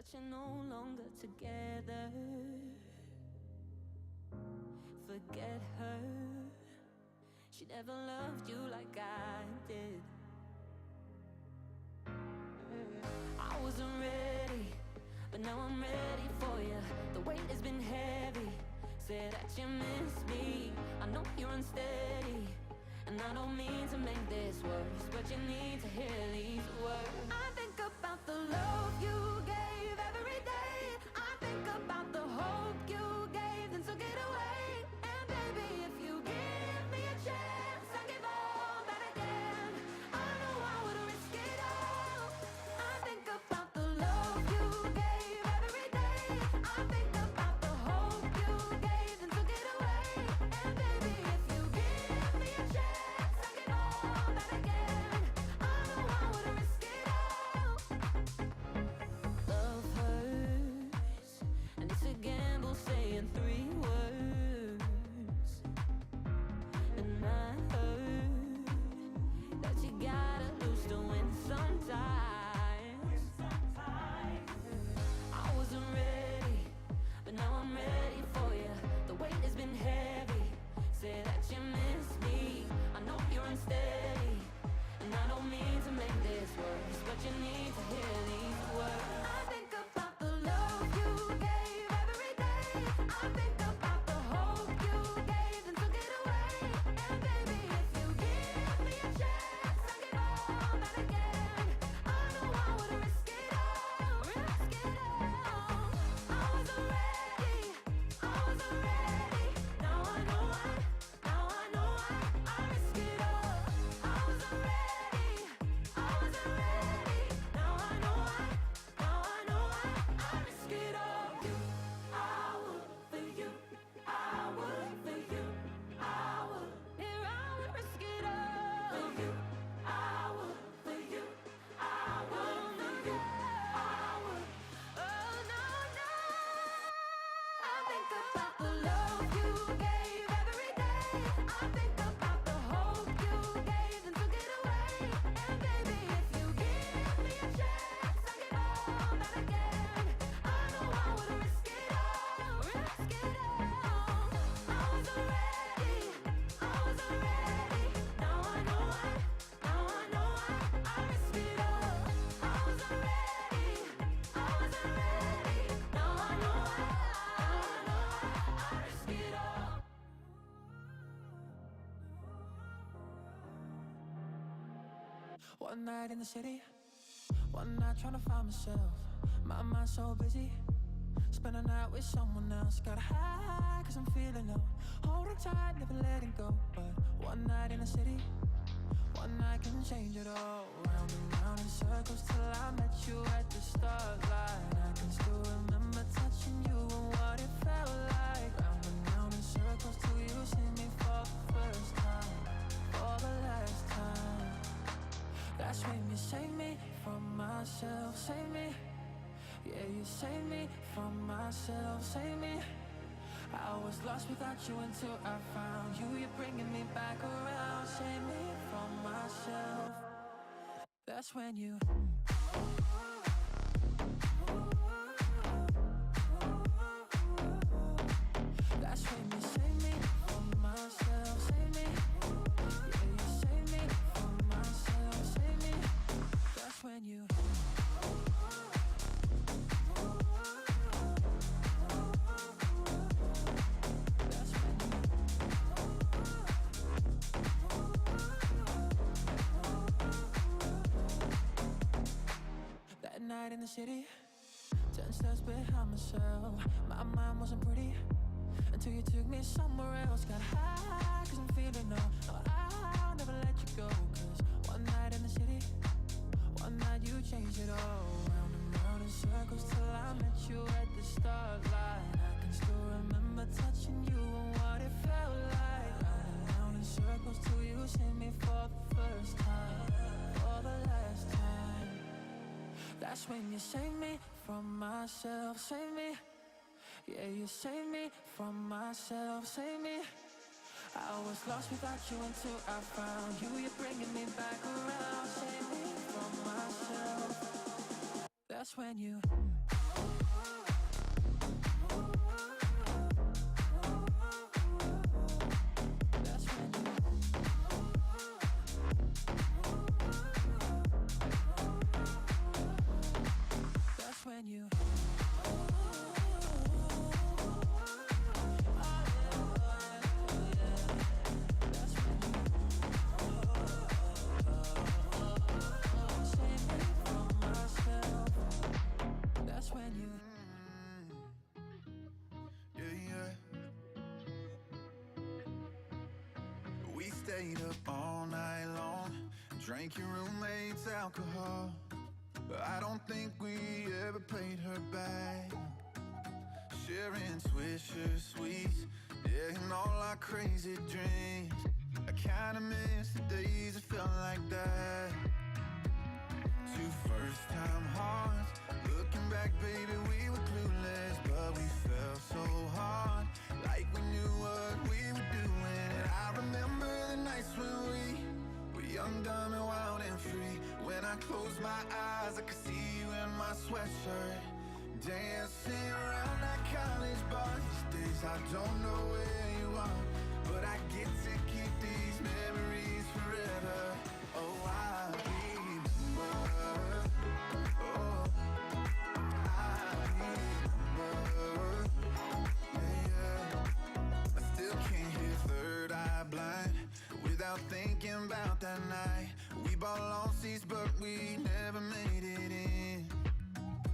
but you're no longer together. Forget her, she never loved you like I did. I wasn't ready, but now I'm ready for you. The weight has been heavy, say that you miss me. I know you're unsteady, and I don't mean to make this worse, but you need to hear these words. I think about the love you gave every day. I think about the hope you gave, then took it away. And baby, if you give me a chance, I'll give all that I can. I know I would risk it all. I think about the love you gave every day. I think about the hope you gave, then took it away. And baby, if you give me a chance, I'll give all that I can. I know I would risk it all. Love hurts, and it's a gamble saying 3 words. And I heard that you gotta lose to win sometimes. I wasn't ready, but now I'm ready for you. The weight has been heavy, say that you miss me. I know you're unsteady, and I don't mean to make this worse, but you need to hear these words. I think about the love you gave every day. I think about the hope you gave, then took it away. And baby, if you give me a chance, I'll give all that I can. I know I would risk it all, risk it all. I wasn't ready, I wasn't ready. Now I know I risk it all. I wasn't ready, I wasn't ready. Now I know I risk it all. I would for you, I would for you, I would. Here I would risk it all for you. I would for you, I would for you, I would. Oh no, no. I think about the love you gave every day. I think about the hope you gave, then took it away. And baby, if you give me a chance, I'll give all that I can. I know I would risk it all, risk it all. I wasn't ready, I wasn't ready. Now I know I risk it all. I wasn't ready, I wasn't ready. Now I know I risk it all. One night in the city, one night trying to find myself. My mind's so busy, spend a night with someone else. Got high cause I'm feeling low, holding tight, never letting go. But one night in the city, one night can change it all. Round and round in circles till I met you at the start line. I can still remember touching you and what it felt like. Round and round in circles till you see me for the first time, for the last time. That's when you save me from myself, save me. Yeah, you save me from myself, save me. I was lost without you until I found you. You're bringing me back around, save me from myself. That's when you. That's when you save me from myself, save me. Yeah, you save me from myself, save me. That's when you. That night in the city, 10 steps behind myself. My mind wasn't pretty until you took me somewhere else. Got high cause I'm feeling low. No, I'll never let you go. Cause one night in the city, one night you changed it all. Round and round in circles till I met you at the start line. I can still remember touching you and what it felt like. Round and round in circles till you see me for the first time, for the last time. That's when you save me from myself, save me. Yeah, you save me from myself, save me. I was lost without you until I found you. You're bringing me back around, save me from myself. That's when you. We stayed up all night long, drank your roommate's alcohol. But I don't think we ever paid her back. Sharing Swisher Sweets, yeah, and all our crazy dreams. I kinda miss the days it felt like that. Two first-time hearts, looking back, baby, we were clueless, but we fell so hard, like we knew what we were doing. And I remember the nights when we were young, dumb, and wild and free. When I closed my eyes, I could see you in my sweatshirt, dancing around that college bar. These days I don't know where you are, but I get to keep these memories forever. Oh, I remember. Oh, I remember. Yeah. I still can't hear Third Eye Blind without thinking about that night. We bought long seats, but we never made it in,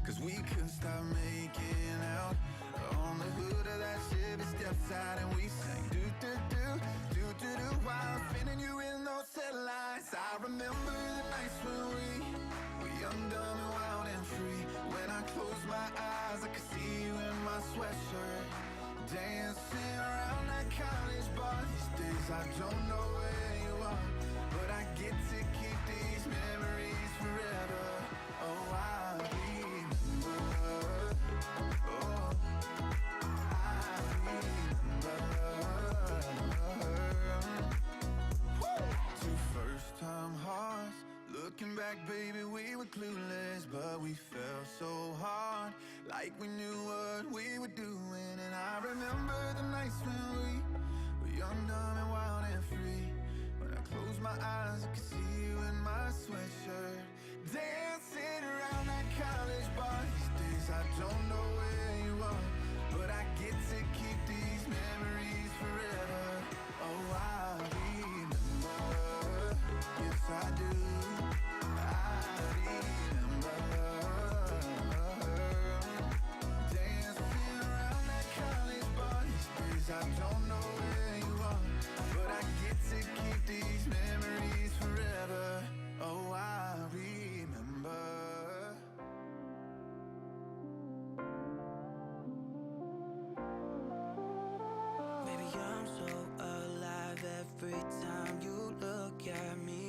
'cause we couldn't stop making out on the hood of that Chevy stepside. And we sang do-do-do, do-do-do, while spinning you in those headlights. I remember the nights when we were young, dumb, and wild and free. When I closed my eyes, I could see you in my sweatshirt, dancing around that college bar. These days I don't know where you are, but I get to keep these memories forever. Oh, I remember. Oh, I remember. Two first-time hearts, looking back, baby, we were clueless, but we fell so hard, like we knew what we were doing. And I remember the nights when we were young, dumb, and wild and free. When I closed my eyes, I could see you in my sweatshirt, dancing around that college bar. These days I don't know where you are, but I get to keep these memories forever. Oh, I remember. Yes, I do. I remember. Dancing around that college bar. These days I don't know where you are, but I get to keep these memories forever. Oh, I remember. Baby, I'm so alive every time you look at me.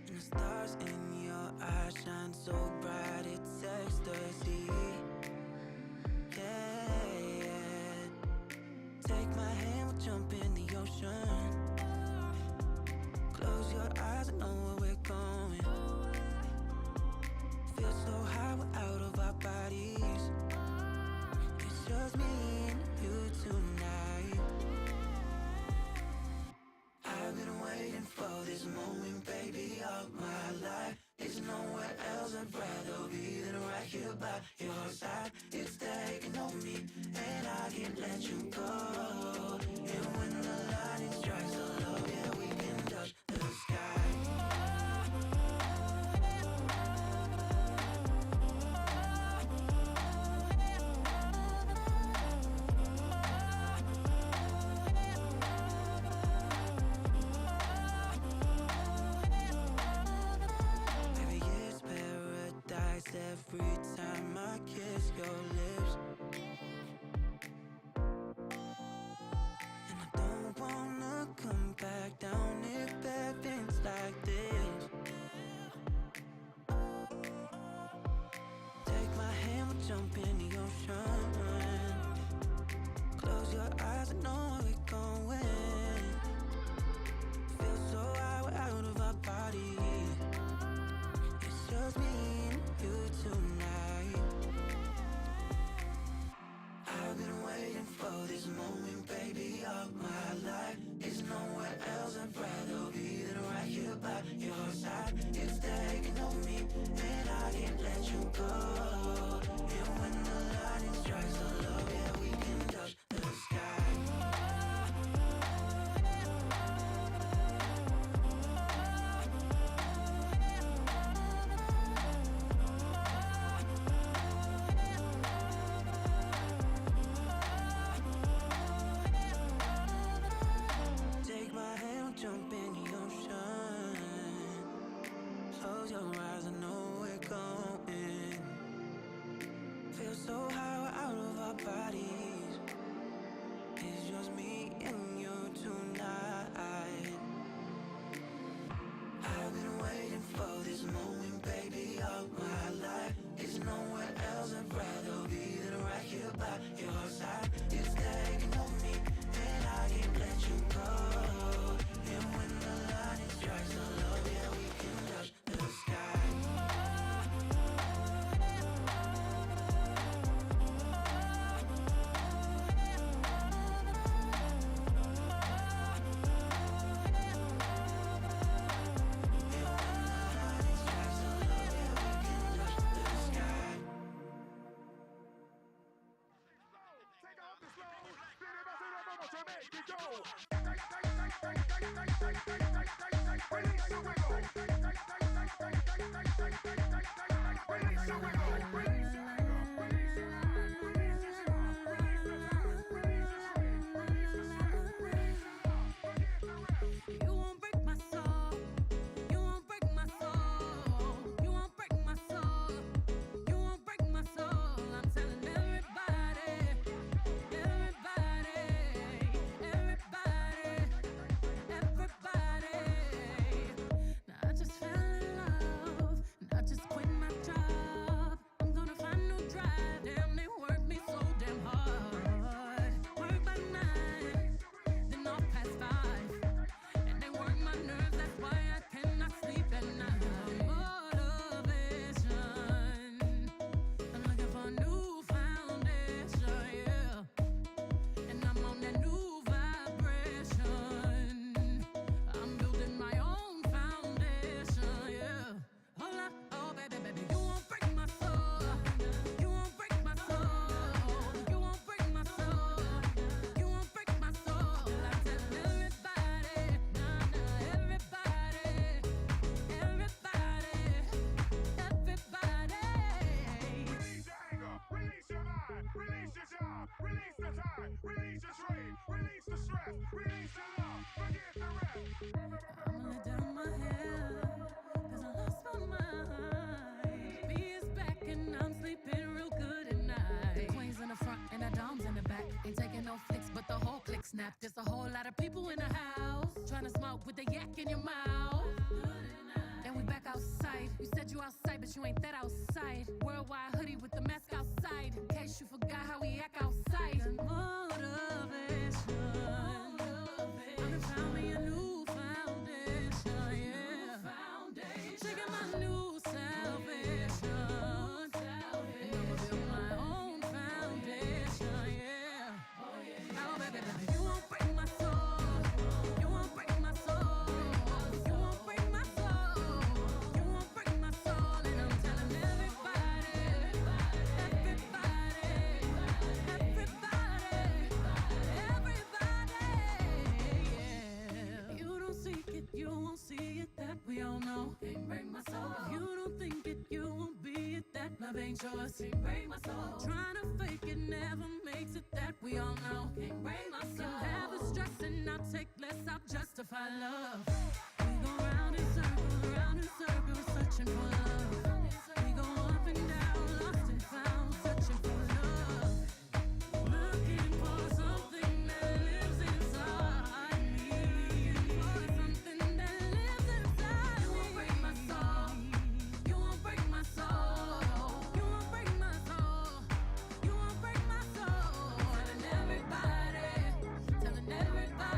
And the stars in your eyes shine so bright, it's ecstasy. Yeah, yeah. Take my hand, we'll jump in the ocean. Close your eyes, I know where we're going. Feel so high, we're out of our bodies. It's just me and you tonight. I've been waiting for this moment, baby, all my life. There's nowhere else I'd rather be than right here by your side. It's taking on me, and I can't let you go. And when the lightning strikes the love, yeah, we can touch the sky. Baby, it's paradise every time I kiss your lips. And I don't wanna come back down if everything's like this. Take my hand, we'll jump in the ocean. Close your eyes, I know where we're going. Feel so high, we're out of our body. It's just me and you tonight. I've been waiting for this moment, baby, all my life. There's nowhere else I'd rather be than right here by your side. It's taking on me, and I can't let you go. And when the lightning strikes the love, yeah, we can touch the sky. close your eyes, I know we're going. Feel so high, we're out of our bodies. It's just me and you tonight. I've been waiting for this moment, baby, all my life. There's nowhere else I'd rather be than right here by your side. It's taking on me, and I can't let you go. And when the line strikes the love, yeah, we can touch the sky. Snap, there's a whole lot of people in the house trying to smoke with the yak in your mouth. And we back outside. You said you outside, but you ain't that outside. Worldwide hoodie with the mask outside. In case you forgot how we act outside. Motivation. I found me a new foundation, yeah. Shaking my new salvation. I'ma build my own foundation, yeah. Oh, baby, baby. You won't break my soul. You won't break my soul. You won't break my soul. You won't break my soul. And I'm telling everybody, yeah. You don't seek it, you won't see it, that we all know. Can't break my soul. If you don't think it, you won't be it, that love ain't yours. Can't break my soul. Trying to fake it never makes it, that we all know. Can't break my soul. Can have it stress and I'll take less, I'll justify love. We go round in circles, searching for love. We go up and down, lost and found, searching for love. Looking for something that lives inside me. For something that lives inside me. You won't break my soul. You won't break my soul. You won't break my soul. You won't break my soul. Telling everybody, everybody.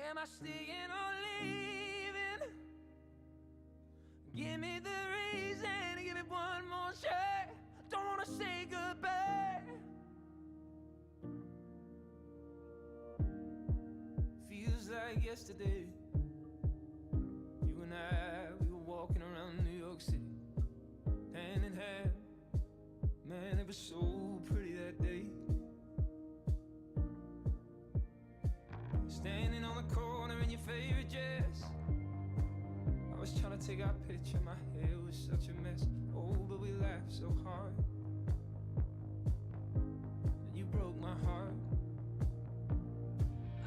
Am I staying or leaving? Give me the reason, give me one more shot. Don't wanna say goodbye. Feels like yesterday. You and I, we were walking around New York City, hand in hand. Man, it was so pretty that day. Standing on the corner in your favorite dress. I was trying to take our picture, my hair was such a mess. Oh, but we laughed so hard. And you broke my heart.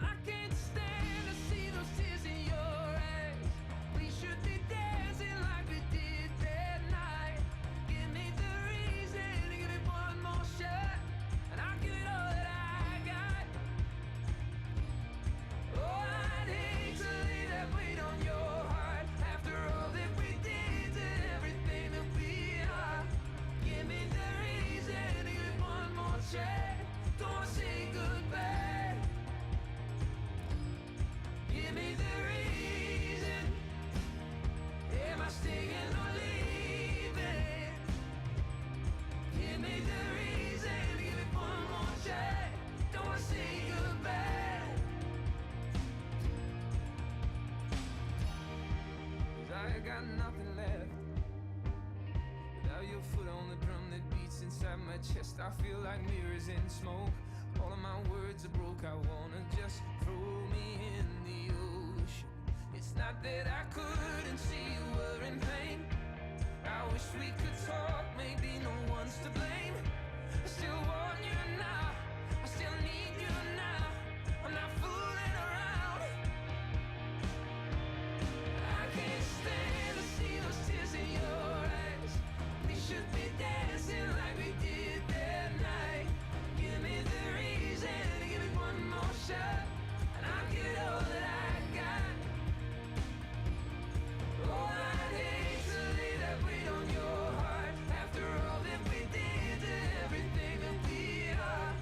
I can't stand to see those tears in your eyes. We should be dancing like we did that night. Give me the reason, give me one more shot, and I'll give it all that I got. Oh, I'd hate to leave that weight on your heart after all that we did to everything that we are. Give me the reason, give me one more shot. Don't wanna say goodbye. Give me the reason. Am I staying or leaving? Give me the reason, give me one more shot. Don't wanna say goodbye. 'Cause I got nothing left without your foot on the drum that beats inside my chest. I feel like mirrors in smoke. All of my words are broke. I wanna just throw me in the ocean. It's not that I couldn't see you were in pain. I wish we could talk, maybe no one's to blame. I still want you now, I still need you now. I'm not fooling around. I can't stand to see those tears in your eyes. We should be dancing like we did that night. Give me the reason, give me one more shot, and I'll give it all that I got. Oh, I'd hate to leave that weight on your heart after all that we did to everything that we are.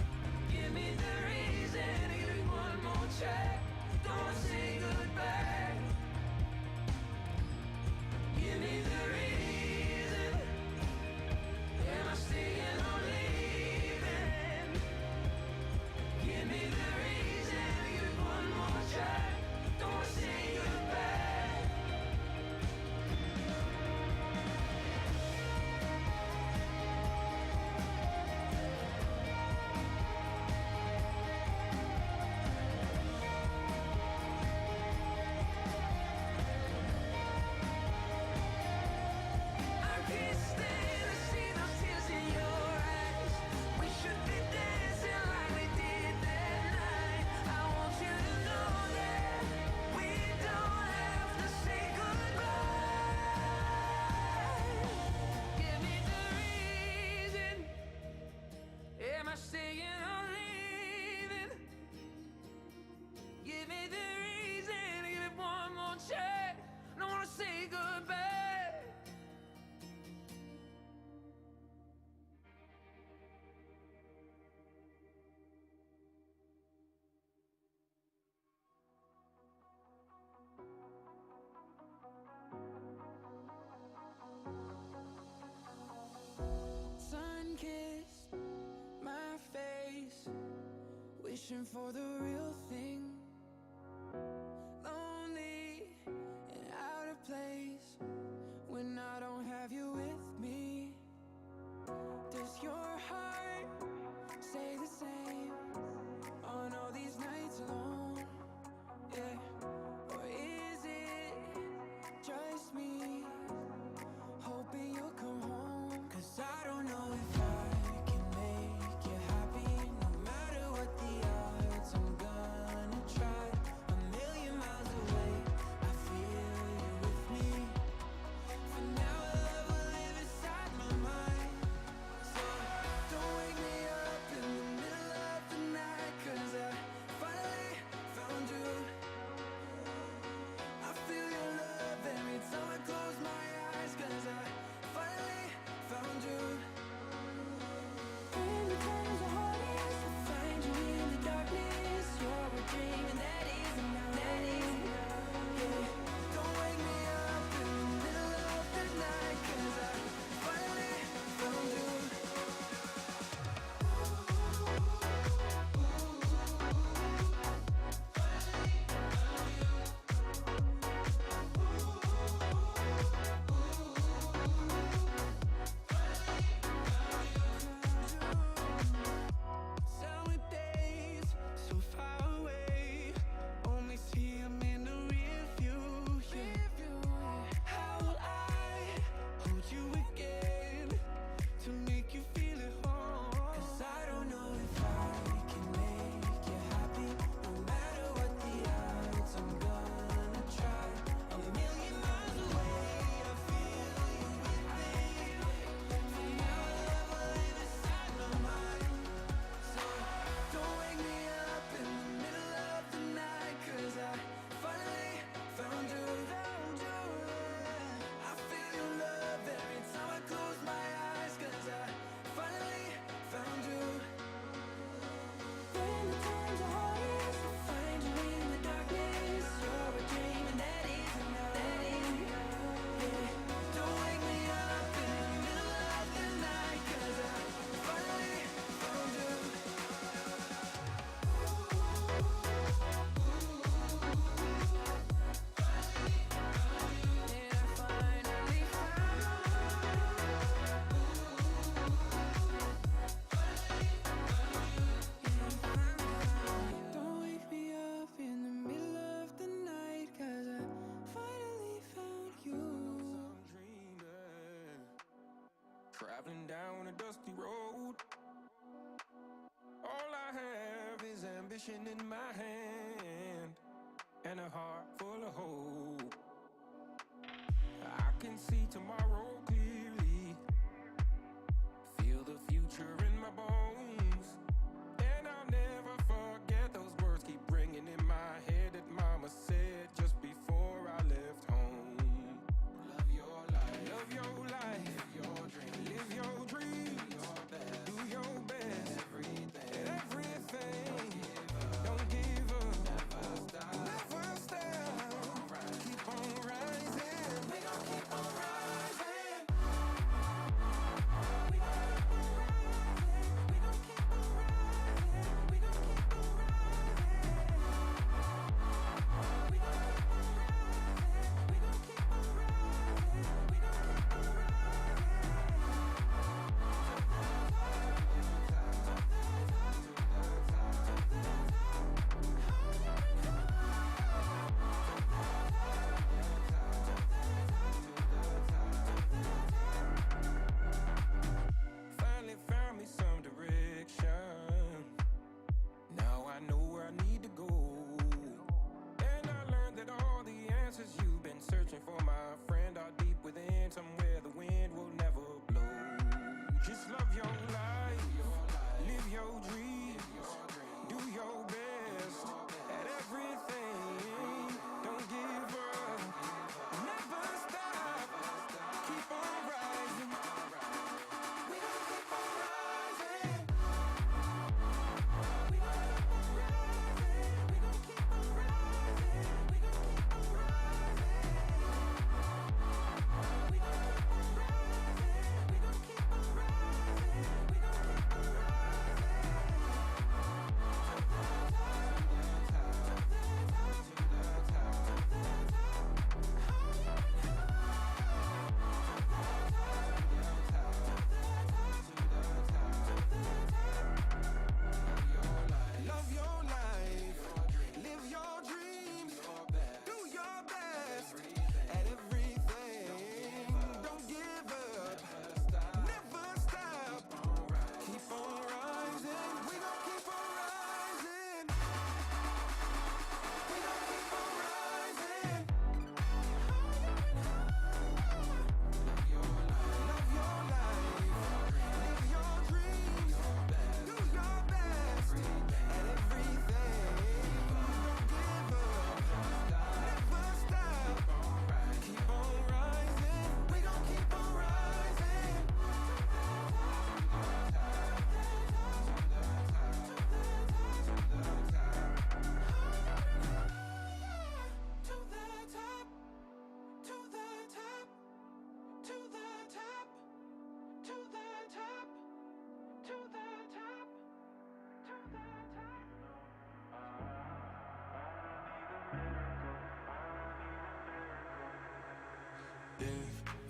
Give me the reason, give me one more shot. Don't wanna say goodbye. Give me the reason. Am I staying or leaving? Give me the reason, give me one more shot. Don't wanna say goodbye. I can't stand to see those tears in your eyes. We should be dancing like we did that night. I want you to know that we don't have to say goodbye. Give me the reason. Am I staying or leaving? Give me the reason, give me one more chance. Don't wanna say goodbye. Sun-kissed my face, wishing for the real thing. Lonely and out of place when I don't have you with me. Does your heart say the same on all these nights alone? Yeah. Or is it just me hoping you'll come home? 'Cause I don't know if I can make you happy. No matter what the odds, I'm gonna traveling down a dusty road. All I have is ambition in my hand and a heart full of hope. I can see tomorrow clearly, feel the future in my bones, and I'll never forget those words keep ringing in my head that mama said just before I left home. Love your life, love your life, live your dream, live your dreams, do your best, everything, don't give up, never stop, keep on rising, we gon' keep on rising, we gon' keep on rising, we gon' keep on rising, we gon' keep on rising, we gon' keep on rising, we gon' keep on rising, we gon' keep on rising. Finally found me some direction. Now I know where I need to go. And I learned that all the answers you've been searching for, my friend, are deep within, somewhere the wind will never blow. Just love your life, live your dreams, do your best at everything. Don't give up, never stop, keep on rising. We gon' keep on rising. We gon' keep on rising. We gon' keep on rising. We gon' keep on rising. We gon' keep on rising. We gon' keep on rising. We gon' keep on Love your life, live your dreams, do your best at everything. Don't give up, never stop, keep on rising. We gon' keep on rising. We gon' keep on rising. Love your life, live your dreams, do your best at everything. Don't give up, never stop, keep on rising. We gon' keep on rising. To the top, to the top, to the top, to the top, to the top, to the top. If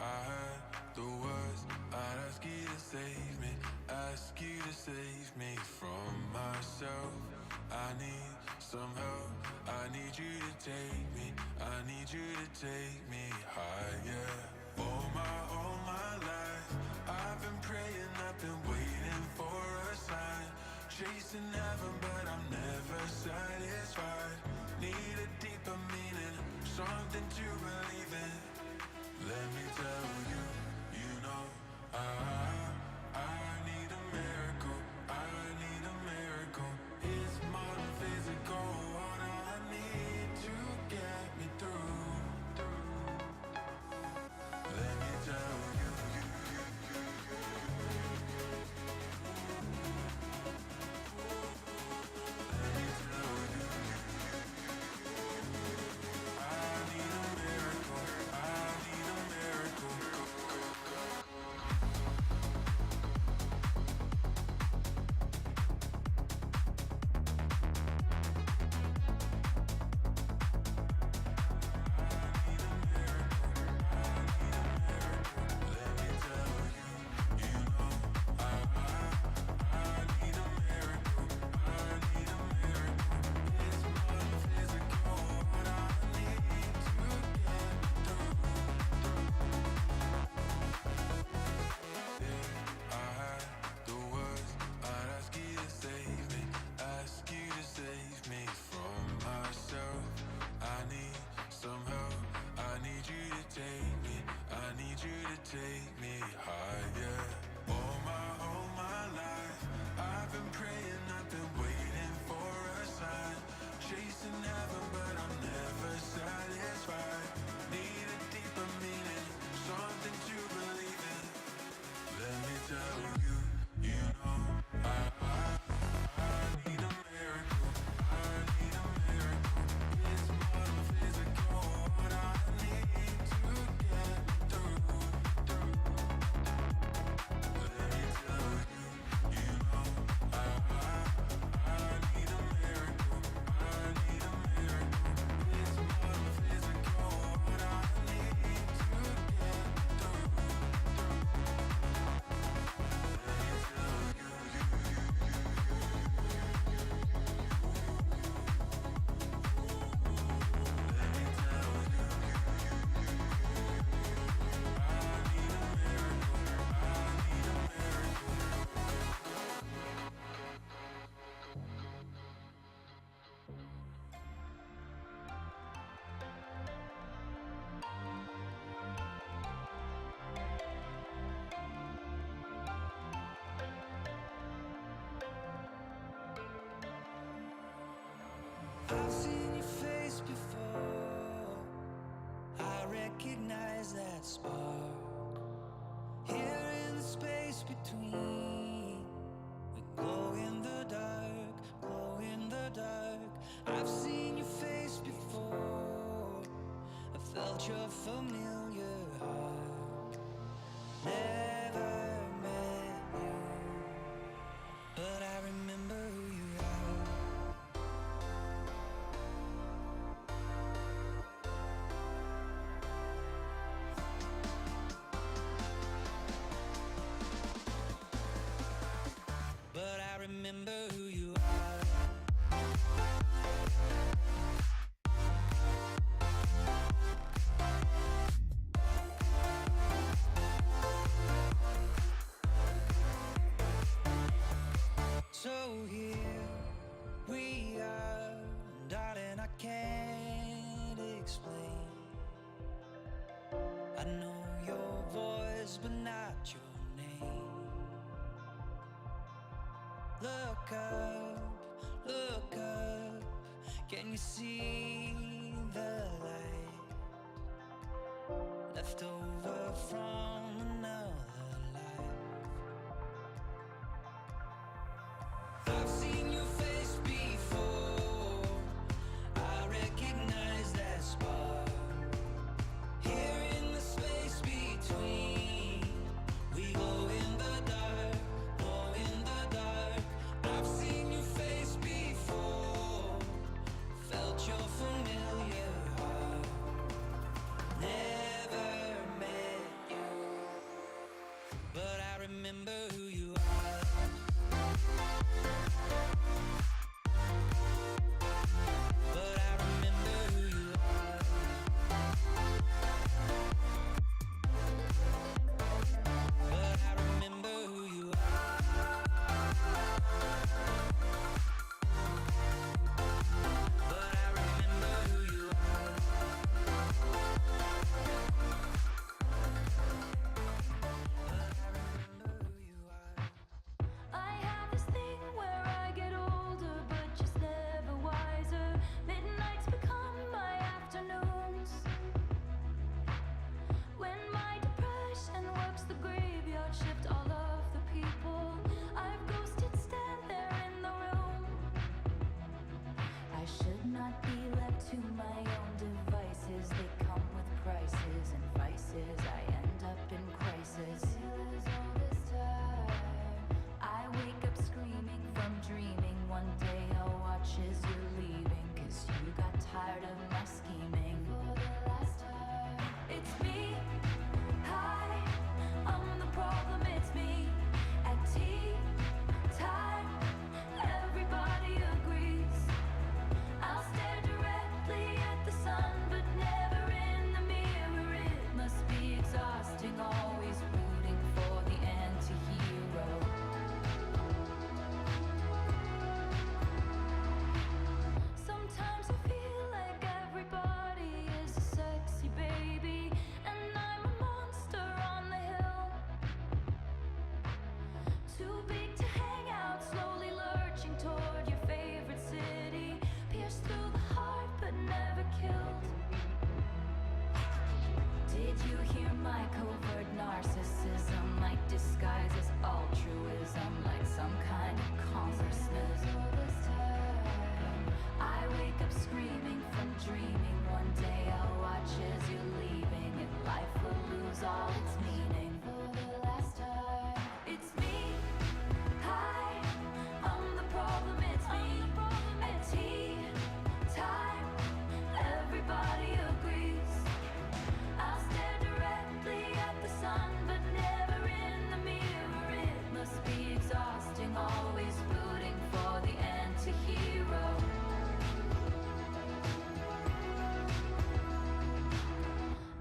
I had the words, I'd ask you to save me, ask you to save me from myself. I need some help, I need you to take me, I need you to take me higher. All my life, I've been praying, I've been waiting for a sign, chasing heaven but I'm never satisfied. Need a deeper meaning, something to believe in. Let me tell you, you know, I need a miracle, I need a miracle. It's more than physical, what I need to get me through. Let me tell you, let me tell you, I need a miracle, I need a miracle. take me higher. All my life, I've been praying, I've been waiting for a sign. Chasing heaven, but I'm never satisfied. Need a deeper meaning, something to believe in. Let me tell you, you know, I need a miracle. I need a miracle. It's more than physical. What I need to get through. Let me tell you, you know, I need a miracle. I need a miracle. It's more than physical. What I need to get through. Let me tell you, let me tell you, I need a miracle. I need a miracle. I've seen your face before. I recognize that spark. Here in the space between, we glow in the dark, glow in the dark. I've seen your face before. I felt your familiar heart. Never met you, but I remember who you are. But I remember who you are. So here we are, darling, I can't explain. I know your voice, but not your name. Look up, can you see the light left over from another life? I've seen your face before. I recognize that spark. Here in the space between, we glow in the dark, glow in the dark. I've seen your face before, felt your familiar heart. Never met all its meaning for the last time. It's me. Hi, I'm the problem. It's me. At tea time, everybody agrees. I'll stare directly at the sun, but never in the mirror. It must be exhausting, always rooting for the anti-hero.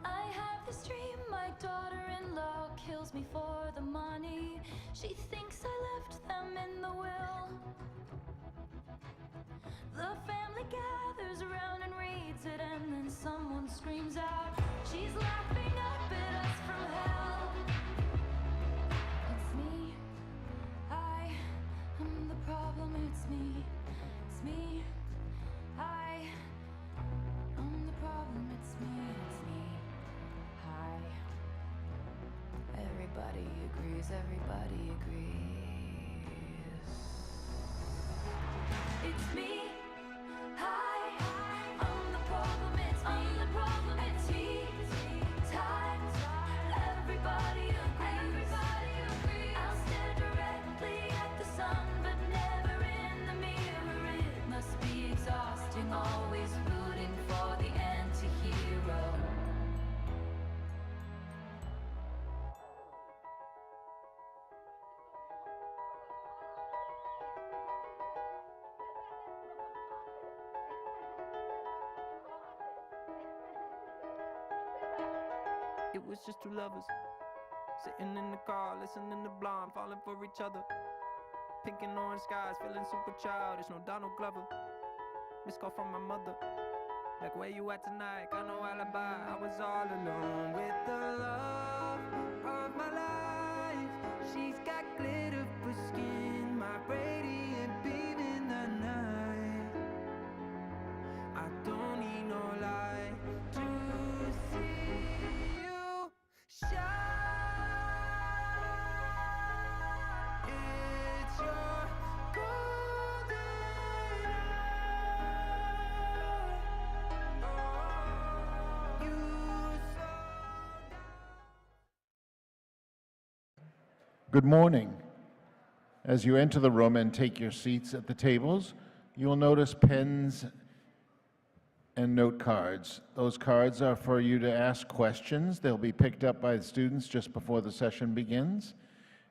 I have this dream, my daughter-in-law kills me for the money. She thinks I left them in the will. The family gathers around and reads it, and then someone screams out, she's laughing up at us from hell. It's me. I'm the problem. It's me. It's me. I'm the problem. It's me. It's me. Hi. Everybody agrees. Everybody agrees. It's me. Hi. I'm the problem. It's me. I'm the problem. It's tea time. Everybody agrees. Everybody agrees. I'll stare directly at the sun, but never in the mirror. It must be exhausting, always rooting for the anti-hero. It was just two lovers sitting in the car, listening to Blonde, falling for each other. Pink and orange skies, feeling super childish. No Donald Glover. Missed call from my mother. Like, where you at tonight? Got no alibi. I was all alone with the love of my life. She's got glitter for skin, my radiant beam in the night. I don't need no light to see you shine. It's your golden hour. You Good morning. As you enter the room and take your seats at the tables, you will notice pens and note cards. Those cards are for you to ask questions. They'll be picked up by the students just before the session begins,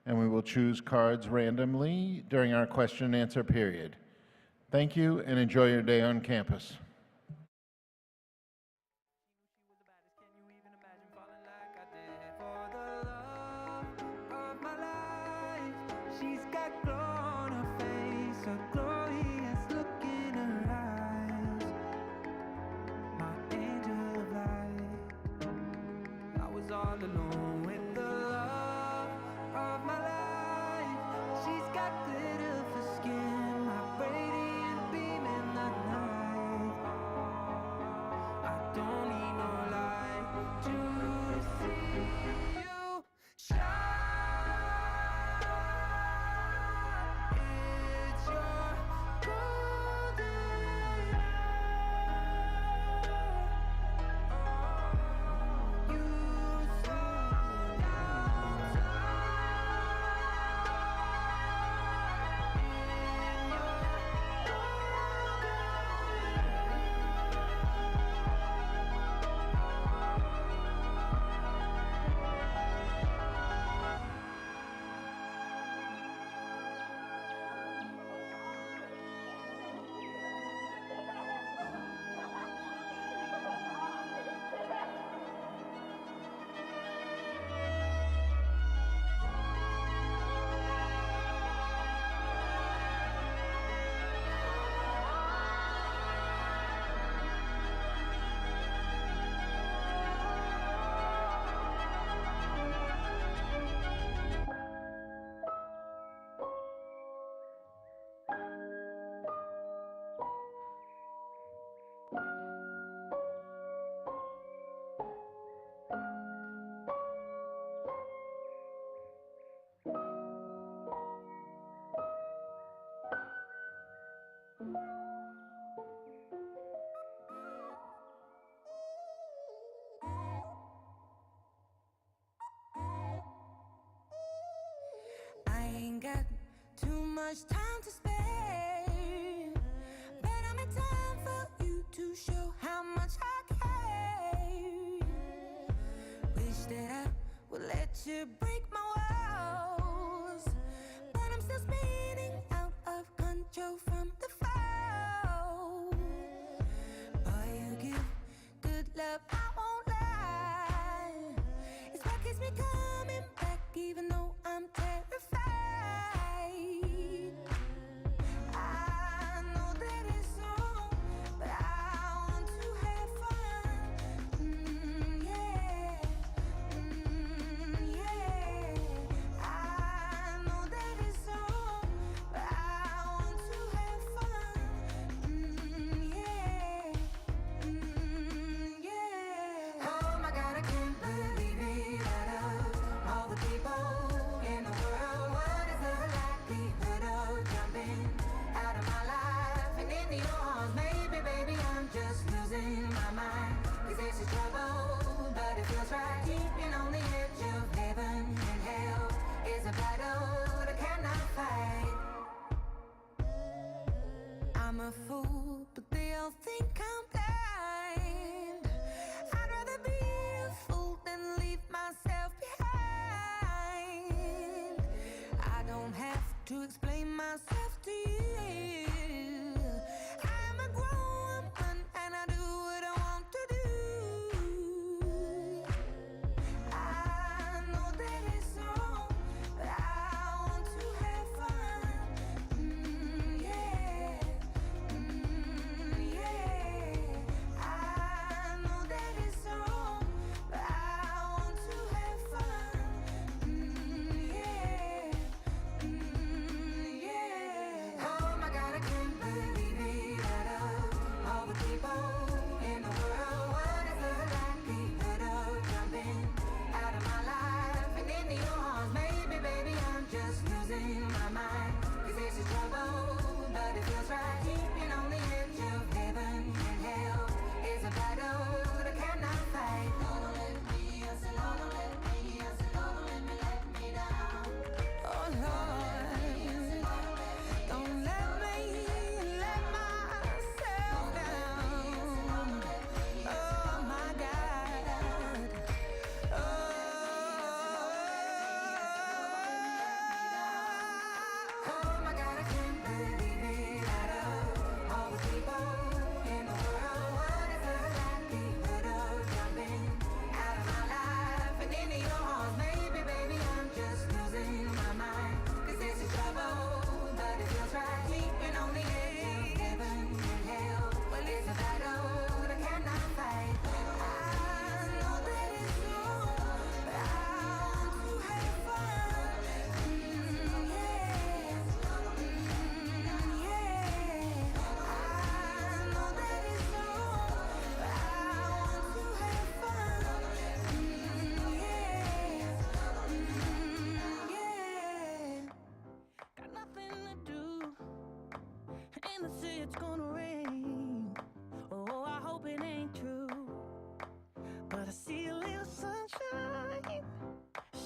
and we will choose cards randomly during our question and answer period. Thank you, and enjoy your day on campus. Can you even imagine falling like I did? For the love of my life, she's got glow on her face, a glorious look in her eyes. My angel of light. I was all alone with the love of my life. She's got glitter for skin, my radiant beam in the night. I don't need no light to see you shine. It's your golden hour. You slow down time. much time to spare, but I'm in time for you to show how much I care. Wish that I would let you break my walls, but I'm still spinning out of control from the fall. Boy, you give good love, I won't lie. It's what keeps me coming back, even though I'm terrified. I know that it's wrong, but I want to have fun. Yeah, yeah. I know that it's wrong, but I want to have fun. Yeah, yeah. Oh my God, I can't believe it. Out of all the people in the world, what is the likelihood of jumping out of my life and into your arms? Maybe, baby, I'm just losing my mind. 'Cause this is trouble, but it feels right. Keeping on the edge of heaven and hell is a battle that cannot fight. I'm a fool, but they all think I'm blind. I'd rather be a fool than leave myself behind. I don't have to explain myself to you. I'm a grown woman and I do what I want to do. I know that it's wrong, but I want to have fun. Yeah, yeah. I know that it's wrong, but I want to have fun. Yeah, yeah. Oh my God, I can't believe it. Out of all the people in the world, what is the likelihood of jumping out of my life and into your arms? Maybe, baby, I'm just losing my mind. 'Cause this is trouble, but it feels right. Keeping on the edge of heaven and hell is a battle that cannot fight. Lord, don't let me, I said, Lord, don't let me, I said, Lord, don't let me down. Oh Lord, don't let me let myself down. Oh my God. Oh my God, I can't believe it. Out of all the people in the world, what is the likelihood of jumping out of my life and into your arms? Maybe, baby, I'm just losing my mind. 'Cause this is trouble, but it feels right. Keeping on the edge of heaven and hell. Well, it's a battle that I cannot fight. I know that it's wrong, but I want to have fun. Yeah, yeah. I know that it's wrong, but I want to have fun. Yeah, yeah. Got nothing to do, and they say it's gonna rain. Oh, I hope it ain't true, but I see a little sunshine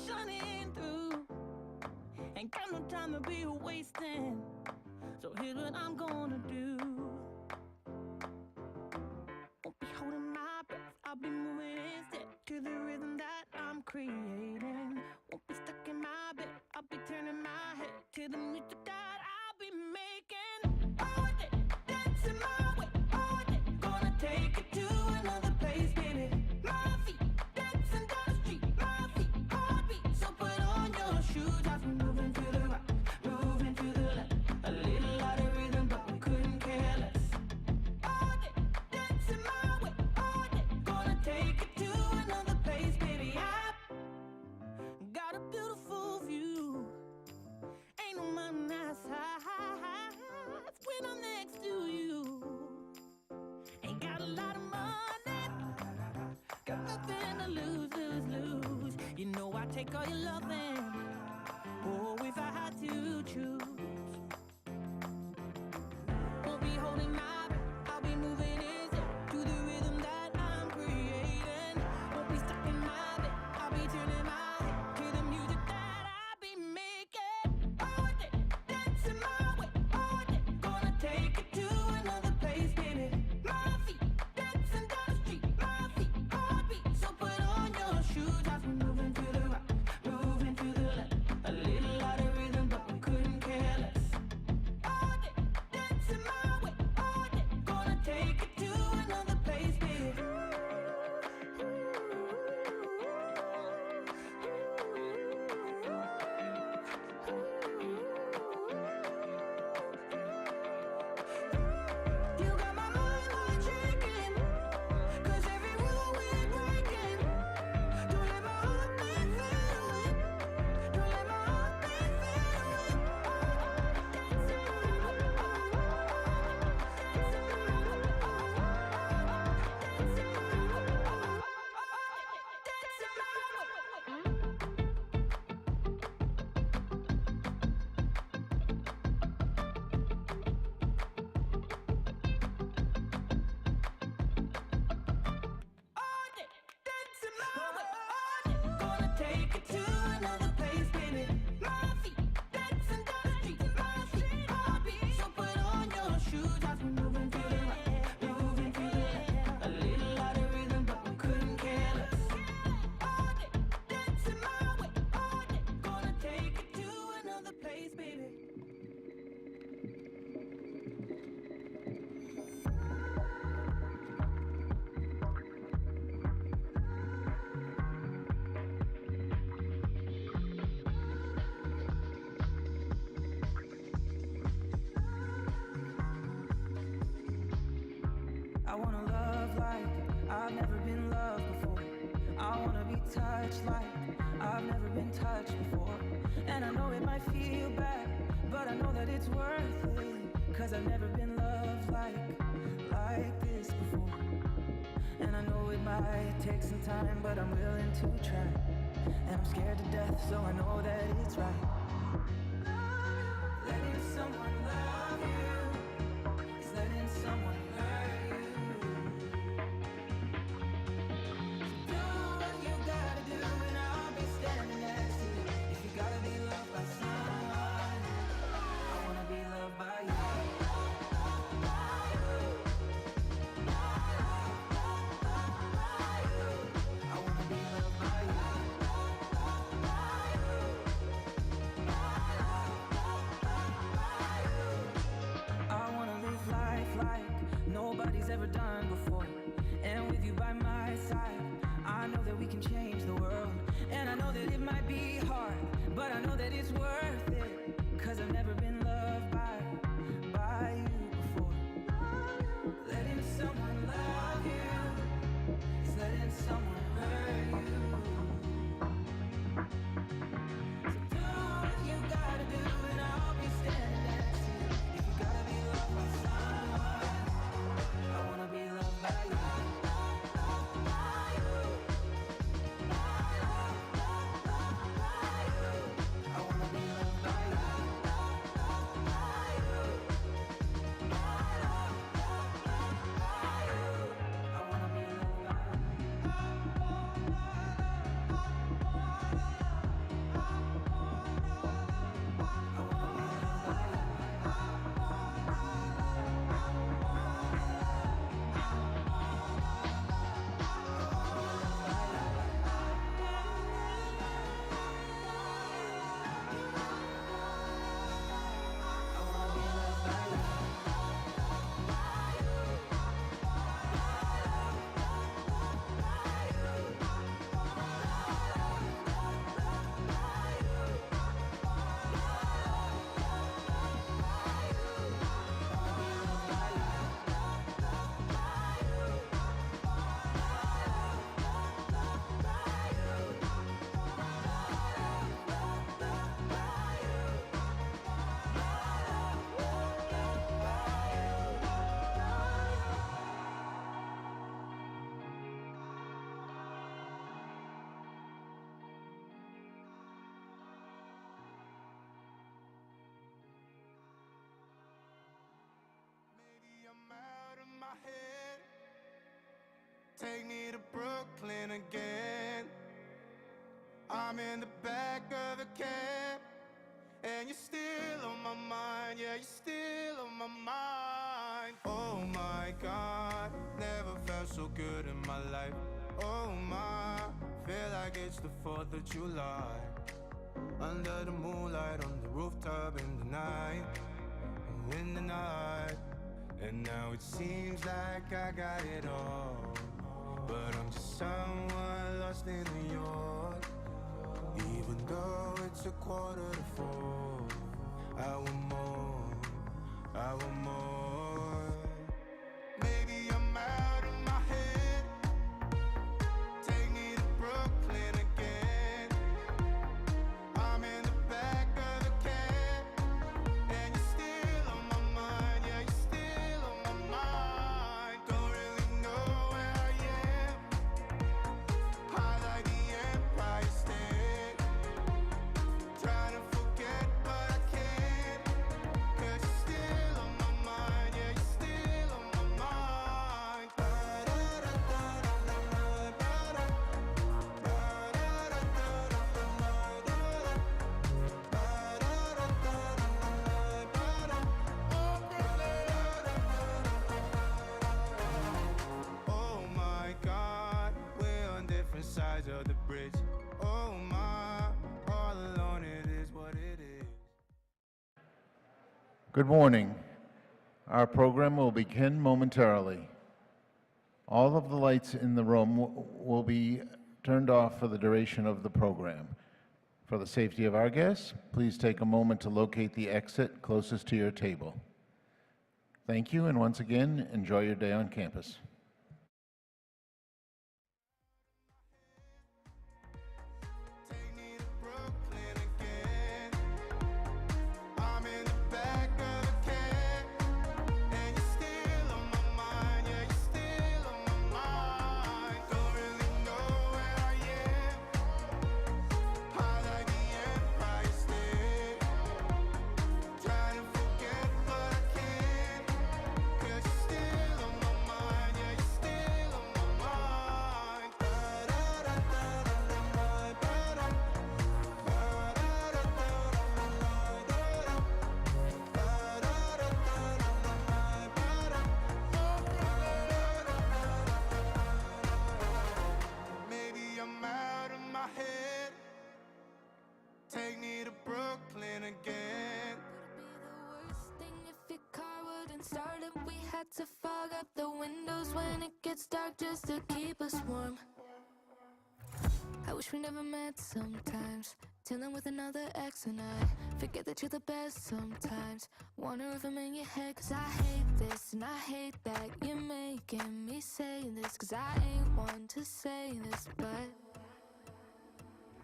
shining through. Ain't got no time to be wasting, so here's what I'm gonna do. Won't be holding my breath, I'll be moving instead to the rhythm that I'm creating. Won't be stuck in my bed, I'll be turning my head to the music that I'll be making. All day, dancing my way, all day, gonna take it to another place, baby. My feet dancing down the street, my feet heartbeat. So put on your shoes, I've been moving to the right, moving to the left. A little out of rhythm, but we couldn't care less. All day, dancing my way, all day, gonna take it to another place, baby. I've got a beautiful view, ain't no mountain as high when I'm next to you. Ain't got a lot of money, got nothing to lose, lose, lose. You know I take all your loving, oh, if I had to choose. Won't be holding my breath, I'll be moving easy to the rhythm that I'm creating. Won't be stuck in my bed, I'll be turning my head to the music that I'll be making. All day, dancing my take it to another place, baby. My feet dancing down the street, my feet heartbeat. So put on your shoes as we moving to the right, moving to the left. A little out of rhythm, but we couldn't care less. All day dancing my way, all day. Gonna take it to another place, baby. I wanna love like I've never been loved before. I wanna be touched like I've never been touched before. And I know it might feel bad, but I know that it's worth it. Cause I've never been loved like this before. And I know it might take some time, but I'm willing to try. And I'm scared to death, so I know that it's right. Letting someone love you is letting someone hurt you. Do what you gotta do, and I'll be standing next to you. If you gotta be loved by someone, I wanna be loved by you. I wanna be loved by you. I wanna live life like nobody's ever done before. And with you by my side, I know that we can change the world. And I know that it might be hard, but I know that it's worth it. Cause I've never been loved by you before. Letting someone love you is letting someone hurt you. So do what you gotta do, and I'll be standing next to you. If you gotta be loved by someone, I wanna be loved by you. I wanna be loved by you. I wanna be loved by you. Maybe I'm out of my head. Take me to Brooklyn again. I'm in the back of a cab, and you're still on my mind. Yeah, you're still on my mind. Oh my God, never felt so good in my life. Oh my, feel like it's the 4th of July. Under the moonlight, on the rooftop in the night. In the night. And now it seems like I got it all, but I'm just someone lost in New York. Even though it's 3:45, I want more, I want more. Maybe I'm out of my head. Take me to Brooklyn again. I'm in the back of a cab, and you're still on my mind. Yeah, you're still on my mind. Don't really know where I am. High like the Empire State. Trying to forget, but I can't. 'Cause you're still on my mind. Good morning. Our program will begin momentarily. All of the lights in the room will be turned off for the duration of the program. For the safety of our guests, please take a moment to locate the exit closest to your table. Thank you, and once again, enjoy your day on campus. Take me to Brooklyn again. Would it be the worst thing if your car wouldn't start up? We had to fog up the windows when it gets dark just to keep us warm. I wish we never met sometimes. Dealing with another ex and I forget that you're the best sometimes. Wonder if I'm in your head, cause I hate this and I hate that. You're making me say this, cause I ain't one to say this, but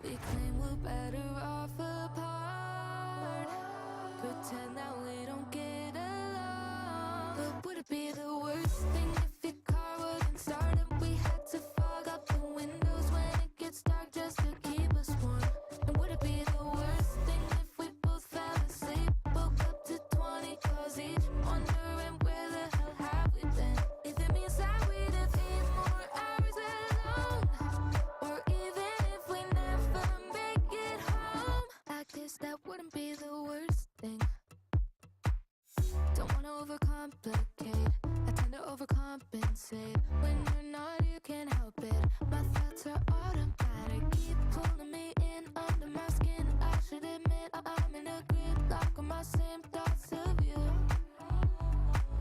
we claim we're better off apart. Pretend that we don't get along. But would it be the worst thing if your car wouldn't start up? We had to fog up the windows when it gets dark just to keep us warm. And would it be the worst thing if we both fell asleep? Woke up to 20 calls each, wondering where the hell have we been? If it means that we'd have 8 more hours alone, or even if we never make it home, I guess that wouldn't be the worst thing. Don't wanna overcomplicate, I tend to overcompensate. When you're not, you can't help it. My thoughts are automatic, keep pulling me in under my skin. I should admit I'm in a gridlock on my same thoughts of you.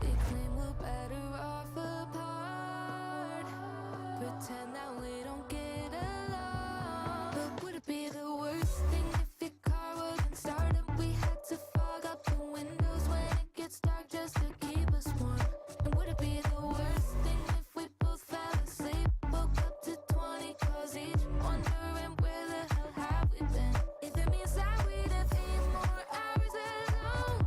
We claim we're better off apart. Pretend that we don't get along. But would it be the worst thing if your car wouldn't start up? We had to fog up the windows when it gets dark just to keep us warm. And would it be the worst thing if we both fell asleep? Woke up to 20 calls each, wondering where the hell have we been? If it means that we'd have 8 more hours alone,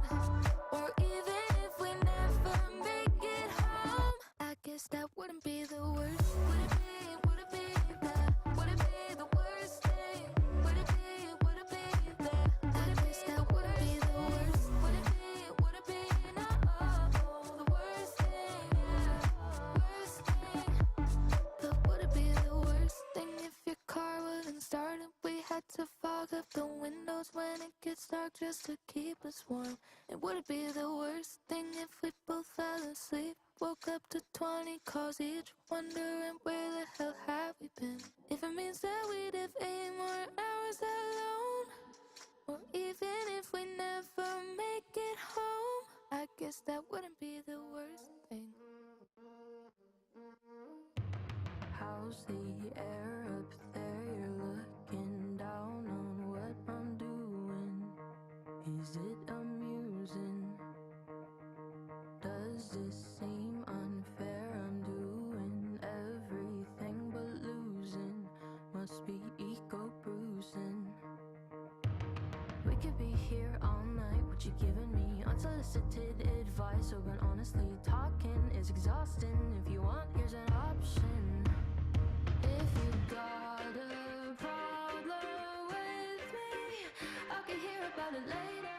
or even if we never make it home, I guess that wouldn't be the worst. Would it be the worst thing? Would it be the I guess that wouldn't be the worst. Would it be no, the worst thing, worst thing. But would it be the worst thing if your car wouldn't start and we had to fog up the windows when it gets dark just to keep us warm? And would it be the worst thing if we both fell asleep? Woke up to 20 calls each, wondering where the hell have we been? If it means that we'd have 8 more hours alone, or even if we never make it home, I guess that wouldn't be the worst thing. How's the air up there? You're looking down on what I'm doing. Is it amusing? Does this seem unfair? I'm doing everything but losing. Must be ego bruising. We could be here all night. What you giving me? Unsolicited advice. So but honestly, talking is exhausting. If you want, here's an option. If you got a problem with me, I can hear about it later.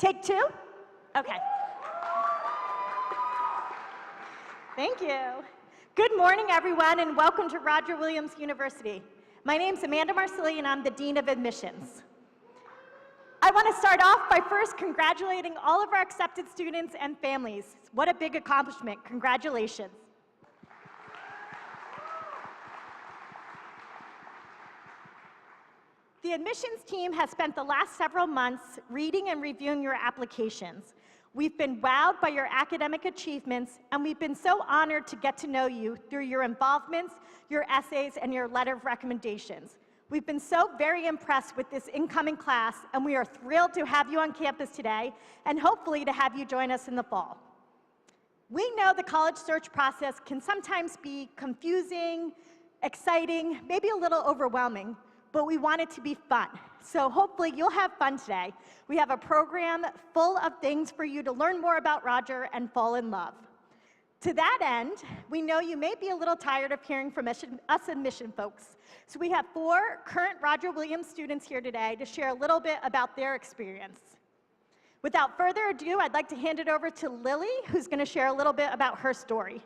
Take two? Okay. Thank you. Good morning, everyone, and welcome to Roger Williams University. My name's Amanda Marsili, and I'm the Dean of Admissions. I want to start off by first congratulating all of our accepted students and families. What a big accomplishment. Congratulations. The admissions team has spent the last several months reading and reviewing your applications. We've been wowed by your academic achievements, and we've been so honored to get to know you through your involvements, your essays, and your letter of recommendations. We've been so very impressed with this incoming class, and we are thrilled to have you on campus today, and hopefully to have you join us in the fall. We know the college search process can sometimes be confusing, exciting, maybe a little overwhelming, but we want it to be fun. So hopefully you'll have fun today. We have a program full of things for you to learn more about Roger and fall in love. To that end, we know you may be a little tired of hearing from us admission folks. So we have 4 current Roger Williams students here today to share a little bit about their experience. Without further ado, I'd like to hand it over to Lily, who's going to share a little bit about her story.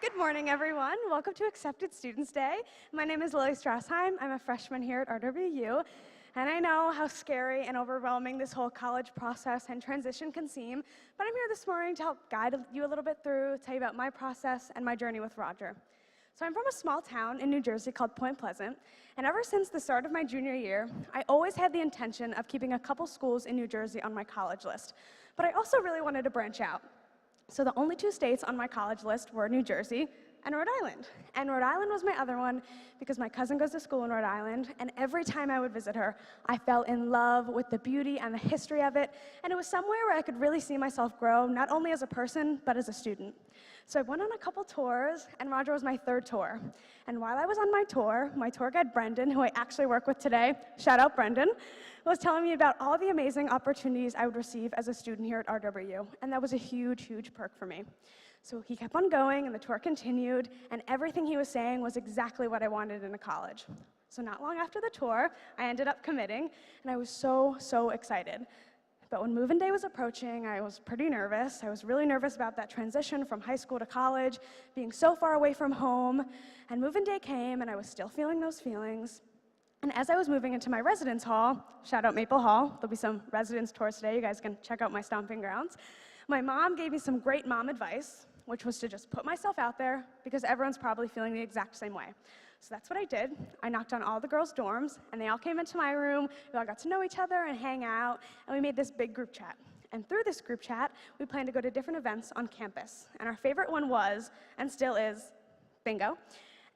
Good morning, everyone. Welcome to Accepted Students Day. My name is Lily Strassheim. I'm a freshman here at RWU, and I know how scary and overwhelming this whole college process and transition can seem, but I'm here this morning to help guide you a little bit through, tell you about my process and my journey with Roger. So I'm from a small town in New Jersey called Point Pleasant, and ever since the start of my junior year, I always had the intention of keeping a couple schools in New Jersey on my college list, but I also really wanted to branch out. So the only 2 states on my college list were New Jersey and Rhode Island. And Rhode Island was my other one because my cousin goes to school in Rhode Island, and every time I would visit her, I fell in love with the beauty and the history of it, and it was somewhere where I could really see myself grow, not only as a person, but as a student. So I went on a couple tours, and Roger was my 3rd tour. And while I was on my tour guide, Brendan, who I actually work with today, shout out Brendan, was telling me about all the amazing opportunities I would receive as a student here at RWU, and that was a huge, huge perk for me. So he kept on going, and the tour continued, and everything he was saying was exactly what I wanted in a college. So not long after the tour, I ended up committing, and I was so, so excited. But when move-in day was approaching, I was pretty nervous. I was really nervous about that transition from high school to college, being so far away from home, and move-in day came, and I was still feeling those feelings. And as I was moving into my residence hall, shout out Maple Hall, there'll be some residence tours today, you guys can check out my stomping grounds, my mom gave me some great mom advice, which was to just put myself out there because everyone's probably feeling the exact same way. So that's what I did. I knocked on all the girls' dorms, and they all came into my room, we all got to know each other and hang out, and we made this big group chat. And through this group chat, we planned to go to different events on campus. And our favorite one was, and still is, bingo.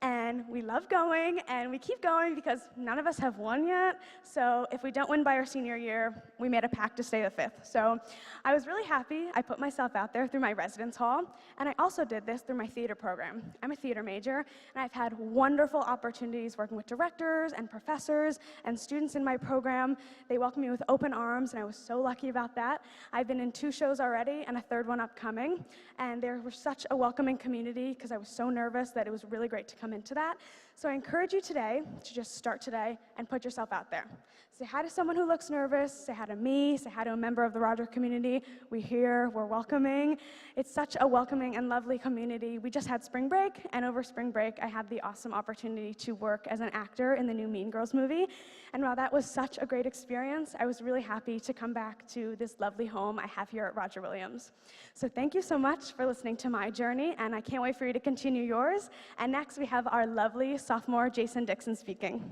And we love going, and we keep going because none of us have won yet. So if we don't win by our senior year, we made a pact to stay the 5th. So I was really happy. I put myself out there through my residence hall, and I also did this through my theater program. I'm a theater major, and I've had wonderful opportunities working with directors and professors and students in my program. They welcomed me with open arms, and I was so lucky about that. I've been in 2 shows already and a 3rd one upcoming, and they were such a welcoming community because I was so nervous that it was really great to come into that. So I encourage you today to just start today and put yourself out there. Say hi to someone who looks nervous, say hi to me, say hi to a member of the Roger community. We're here, we're welcoming. It's such a welcoming and lovely community. We just had spring break, and over spring break, I had the awesome opportunity to work as an actor in the new Mean Girls movie. And while that was such a great experience, I was really happy to come back to this lovely home I have here at Roger Williams. So thank you so much for listening to my journey, and I can't wait for you to continue yours. And next, we have our lovely sophomore, Jason Dixon, speaking.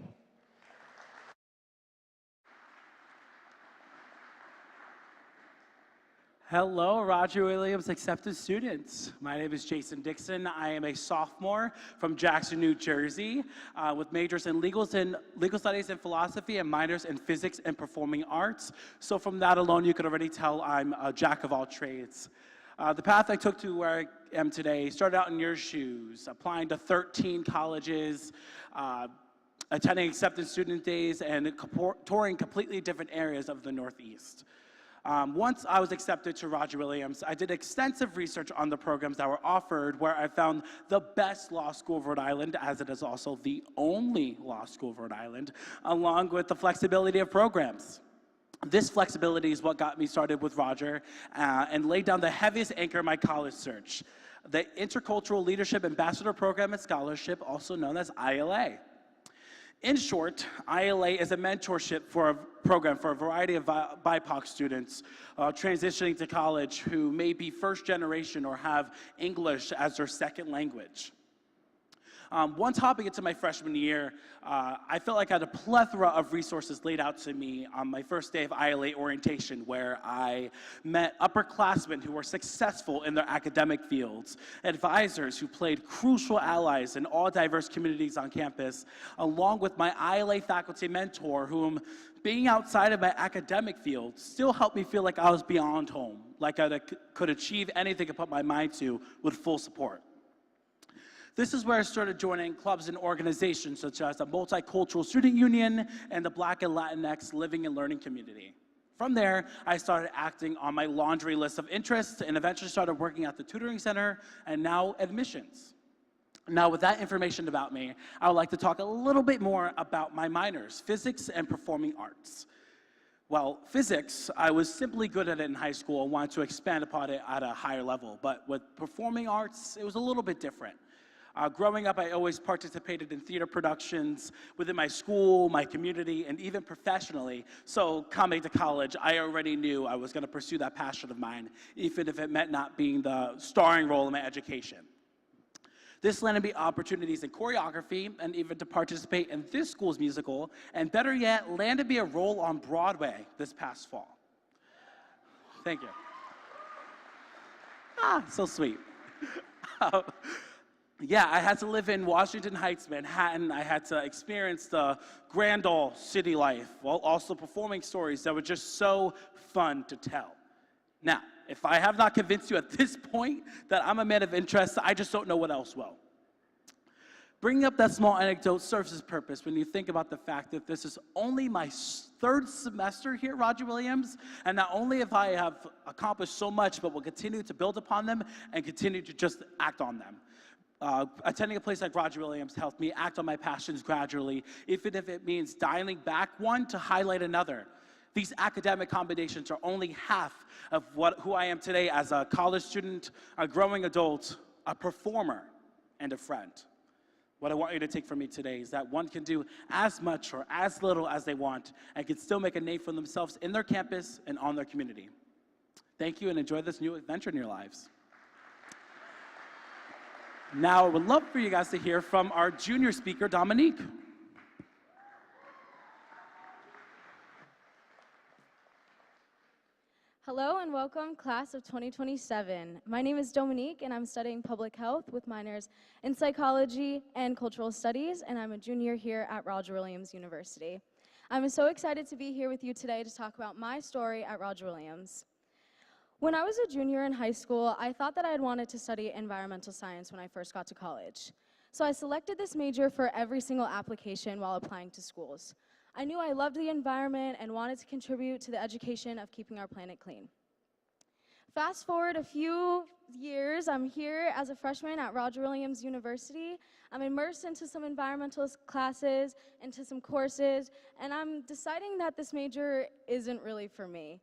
Hello, Roger Williams accepted students. My name is Jason Dixon. I am a sophomore from Jackson, New Jersey, with majors in legal studies and philosophy and minors in physics and performing arts. So from that alone, you could already tell I'm a jack of all trades. The path I took to where I am today started out in your shoes, applying to 13 colleges, attending acceptance student days, and touring completely different areas of the Northeast. Once I was accepted to Roger Williams, I did extensive research on the programs that were offered, where I found the best law school of Rhode Island, as it is also the only law school of Rhode Island, along with the flexibility of programs. This flexibility is what got me started with Roger and laid down the heaviest anchor in my college search, the Intercultural Leadership Ambassador Program and Scholarship, also known as ILA. In short, ILA is a mentorship program for a variety of BIPOC students transitioning to college who may be first generation or have English as their second language. Once hopping into my freshman year, I felt like I had a plethora of resources laid out to me on my first day of ILA orientation, where I met upperclassmen who were successful in their academic fields, advisors who played crucial allies in all diverse communities on campus, along with my ILA faculty mentor, whom, being outside of my academic field, still helped me feel like I was beyond home, like I could achieve anything I put my mind to with full support. This is where I started joining clubs and organizations such as the Multicultural Student Union and the Black and Latinx Living and Learning Community. From there, I started acting on my laundry list of interests and eventually started working at the tutoring center and now admissions. Now, with that information about me, I would like to talk a little bit more about my minors, physics and performing arts. Well, physics, I was simply good at it in high school and wanted to expand upon it at a higher level. But with performing arts, it was a little bit different. Growing up, I always participated in theater productions within my school, my community, and even professionally. So coming to college, I already knew I was going to pursue that passion of mine, even if it meant not being the starring role in my education. This landed me opportunities in choreography and even to participate in this school's musical, and better yet, landed me a role on Broadway this past fall. Thank you. So sweet. Yeah, I had to live in Washington Heights, Manhattan. I had to experience the grand old city life while also performing stories that were just so fun to tell. Now, if I have not convinced you at this point that I'm a man of interest, I just don't know what else will. Bringing up that small anecdote serves its purpose when you think about the fact that this is only my third semester here at Roger Williams, and not only have I accomplished so much, but will continue to build upon them and continue to just act on them. Attending a place like Roger Williams helped me act on my passions gradually, even if it means dialing back one to highlight another. These academic combinations are only half of who I am today as a college student, a growing adult, a performer, and a friend. What I want you to take from me today is that one can do as much or as little as they want and can still make a name for themselves in their campus and on their community. Thank you, and enjoy this new adventure in your lives. Now, I would love for you guys to hear from our junior speaker, Dominique. Hello and welcome, class of 2027. My name is Dominique, and I'm studying public health with minors in psychology and cultural studies, and I'm a junior here at Roger Williams University. I'm so excited to be here with you today to talk about my story at Roger Williams. When I was a junior in high school, I thought that I had wanted to study environmental science when I first got to college. So I selected this major for every single application while applying to schools. I knew I loved the environment and wanted to contribute to the education of keeping our planet clean. Fast forward a few years, I'm here as a freshman at Roger Williams University. I'm immersed into some environmental classes, into some courses, and I'm deciding that this major isn't really for me.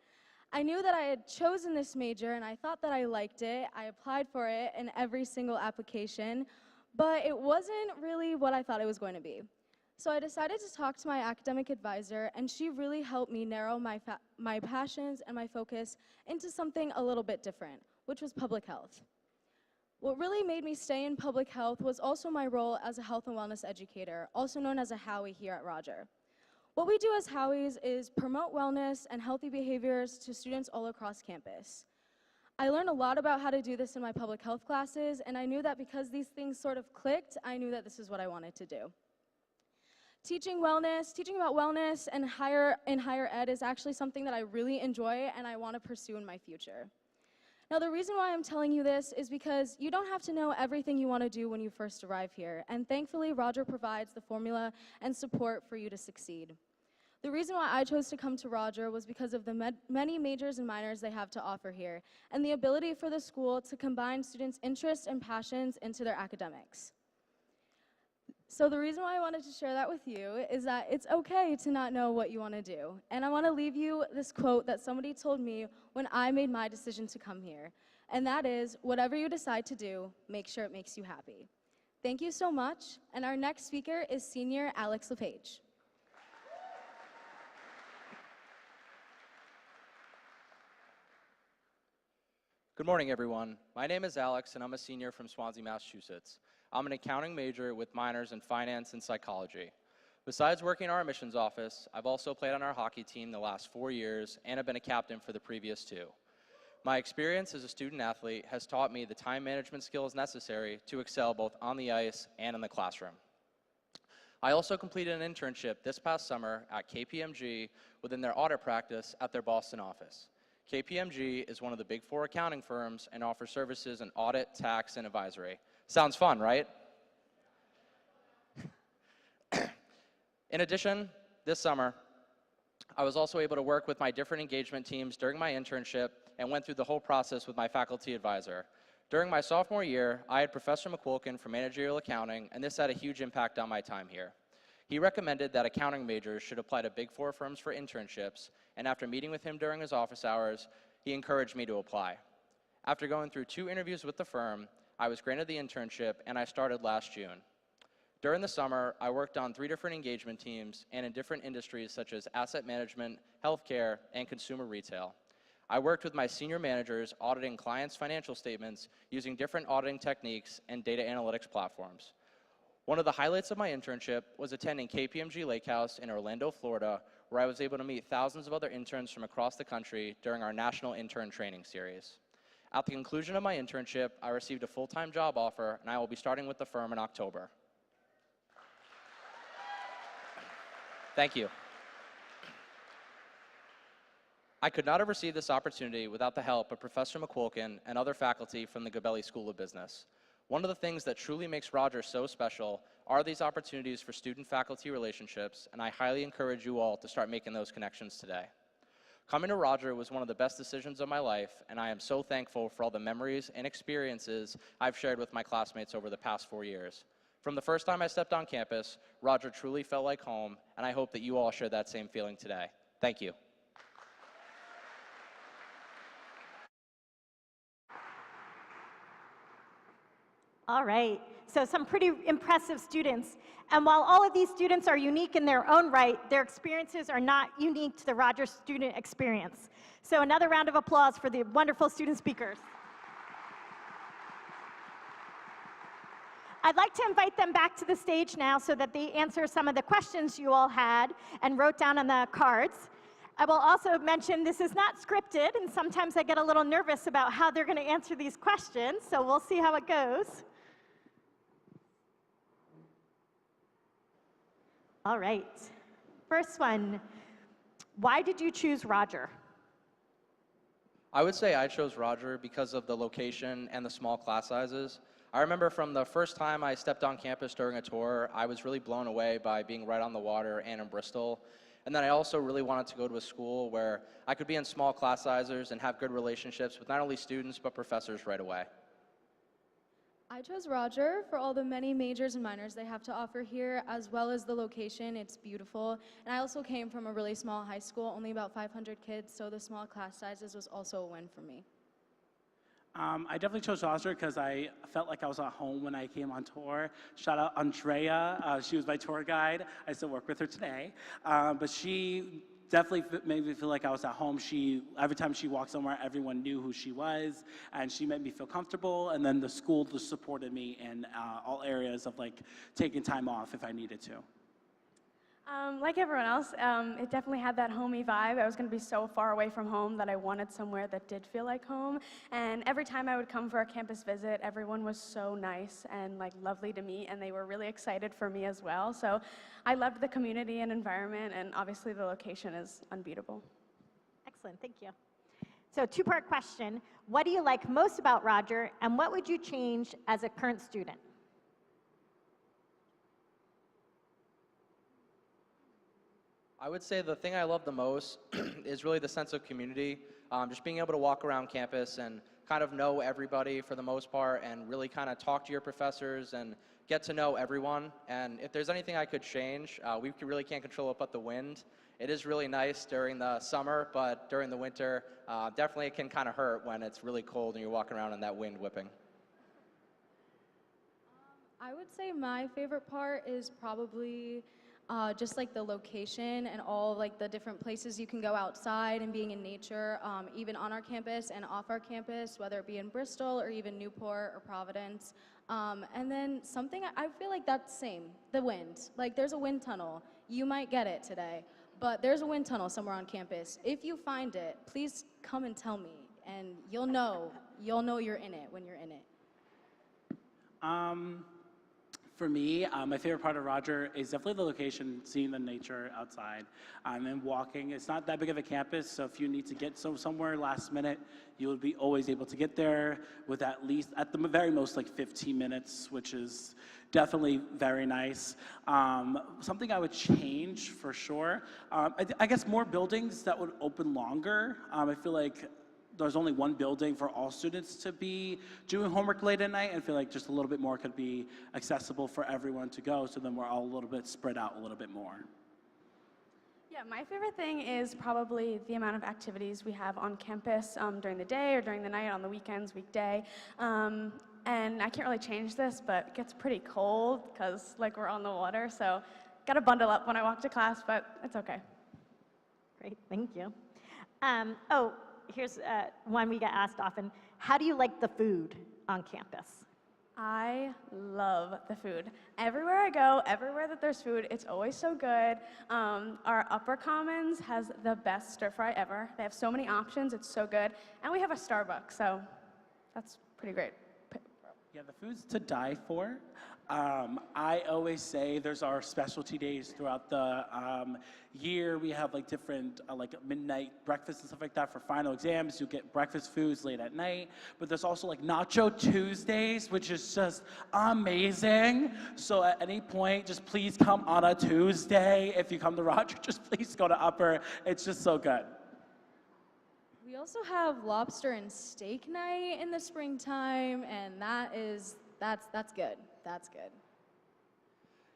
I knew that I had chosen this major and I thought that I liked it. I applied for it in every single application, but it wasn't really what I thought it was going to be. So I decided to talk to my academic advisor, and she really helped me narrow my passions and my focus into something a little bit different, which was public health. What really made me stay in public health was also my role as a health and wellness educator, also known as a Howie here at Roger. What we do as Howies is promote wellness and healthy behaviors to students all across campus. I learned a lot about how to do this in my public health classes, and I knew that because these things sort of clicked, I knew that this is what I wanted to do. Teaching about wellness and in higher ed is actually something that I really enjoy and I want to pursue in my future. Now, the reason why I'm telling you this is because you don't have to know everything you want to do when you first arrive here, and thankfully, Roger provides the formula and support for you to succeed. The reason why I chose to come to Roger was because of the many majors and minors they have to offer here, and the ability for the school to combine students' interests and passions into their academics. So the reason why I wanted to share that with you is that it's okay to not know what you want to do. And I want to leave you this quote that somebody told me when I made my decision to come here. And that is, whatever you decide to do, make sure it makes you happy. Thank you so much. And our next speaker is Senior Alex LePage. Good morning, everyone. My name is Alex, and I'm a senior from Swansea, Massachusetts. I'm an accounting major with minors in finance and psychology. Besides working in our admissions office, I've also played on our hockey team the last 4 years and have been a captain for the previous 2. My experience as a student athlete has taught me the time management skills necessary to excel both on the ice and in the classroom. I also completed an internship this past summer at KPMG within their audit practice at their Boston office. KPMG is one of the Big 4 accounting firms and offers services in audit, tax, and advisory. Sounds fun, right? In addition, this summer, I was also able to work with my different engagement teams during my internship and went through the whole process with my faculty advisor. During my sophomore year, I had Professor McQuilkin from managerial accounting, and this had a huge impact on my time here. He recommended that accounting majors should apply to Big 4 firms for internships, and after meeting with him during his office hours, he encouraged me to apply. After going through 2 interviews with the firm, I was granted the internship, and I started last June. During the summer, I worked on 3 different engagement teams and in different industries such as asset management, healthcare, and consumer retail. I worked with my senior managers auditing clients' financial statements using different auditing techniques and data analytics platforms. One of the highlights of my internship was attending KPMG Lake House in Orlando, Florida, where I was able to meet thousands of other interns from across the country during our national intern training series. At the conclusion of my internship, I received a full-time job offer, and I will be starting with the firm in October. Thank you. I could not have received this opportunity without the help of Professor McQuilkin and other faculty from the Gabelli School of Business. One of the things that truly makes Roger so special are these opportunities for student-faculty relationships, and I highly encourage you all to start making those connections today. Coming to Roger was one of the best decisions of my life, and I am so thankful for all the memories and experiences I've shared with my classmates over the past 4 years. From the first time I stepped on campus, Roger truly felt like home, and I hope that you all share that same feeling today. Thank you. All right, so some pretty impressive students. And while all of these students are unique in their own right, their experiences are not unique to the Rogers student experience. So another round of applause for the wonderful student speakers. I'd like to invite them back to the stage now so that they answer some of the questions you all had and wrote down on the cards. I will also mention this is not scripted, and sometimes I get a little nervous about how they're going to answer these questions, so we'll see how it goes. All right, first one, why did you choose Roger? I would say I chose Roger because of the location and the small class sizes. I remember from the first time I stepped on campus during a tour, I was really blown away by being right on the water and in Bristol. And then I also really wanted to go to a school where I could be in small class sizes and have good relationships with not only students but professors right away. I chose Roger for all the many majors and minors they have to offer here, as well as the location. It's beautiful. And I also came from a really small high school, only about 500 kids, so the small class sizes was also a win for me. I definitely chose Roger because I felt like I was at home when I came on tour. Shout out Andrea. She was my tour guide. I still work with her today. But she definitely made me feel like I was at home. Every time she walked somewhere, everyone knew who she was, and she made me feel comfortable. And then the school just supported me in all areas of like taking time off if I needed to. Like everyone else, it definitely had that homey vibe. I was going to be so far away from home that I wanted somewhere that did feel like home. And every time I would come for a campus visit, everyone was so nice and like lovely to meet, and they were really excited for me as well. So I loved the community and environment, and obviously the location is unbeatable. Excellent, thank you. So two-part question. What do you like most about Roger, and what would you change as a current student? I would say the thing I love the most is really the sense of community. Just being able to walk around campus and kind of know everybody for the most part and really kind of talk to your professors and get to know everyone. And if there's anything I could change, we really can't control it but the wind. It is really nice during the summer, but during the winter, definitely it can kind of hurt when it's really cold and you're walking around in that wind whipping. I would say my favorite part is probably just like the location and all like the different places you can go outside and being in nature, even on our campus and off our campus, whether it be in Bristol or even Newport or Providence. And then something I feel like that's the same, the wind. Like there's a wind tunnel. You might get it today, but there's a wind tunnel somewhere on campus. If you find it, please come and tell me, and you'll know you're in it when you're in it. For me, my favorite part of Roger is definitely the location, seeing the nature outside, and walking. It's not that big of a campus, so if you need to get somewhere last minute, you will be always able to get there with at the very most, like 15 minutes, which is definitely very nice. Something I would change for sure, I guess more buildings that would open longer. I feel like there's only one building for all students to be doing homework late at night, and I feel like just a little bit more could be accessible for everyone to go, so then we're all a little bit spread out a little bit more. Yeah, my favorite thing is probably the amount of activities we have on campus during the day or during the night, on the weekends, weekday. And I can't really change this, but it gets pretty cold because like we're on the water, so gotta bundle up when I walk to class, but it's okay. Great, thank you. Here's one we get asked often. How do you like the food on campus? I love the food. Everywhere I go, everywhere that there's food, it's always so good. Our Upper Commons has the best stir fry ever. They have so many options, it's so good. And we have a Starbucks, so that's pretty great. Yeah, the food's to die for. I always say there's our specialty days throughout the year. We have like different like midnight breakfasts and stuff like that for final exams. You get breakfast foods late at night. But there's also like Nacho Tuesdays, which is just amazing. So at any point, just please come on a Tuesday. If you come to Roger, just please go to Upper. It's just so good. We also have lobster and steak night in the springtime, and that's good. That's good.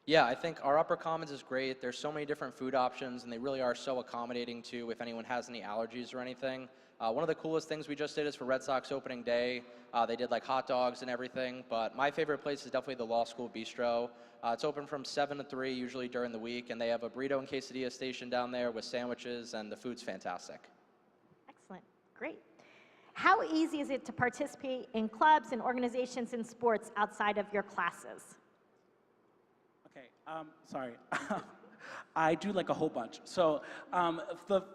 Yeah, I think our Upper Commons is great. There's so many different food options, and they really are so accommodating too if anyone has any allergies or anything. One of the coolest things we just did is for Red Sox opening day. They did like hot dogs and everything, but my favorite place is definitely the Law School Bistro. It's open from 7 to 3 usually during the week, and they have a burrito and quesadilla station down there with sandwiches, and the food's fantastic. Excellent, great. How easy is it to participate in clubs and organizations and sports outside of your classes? Okay, sorry. I do like a whole bunch. So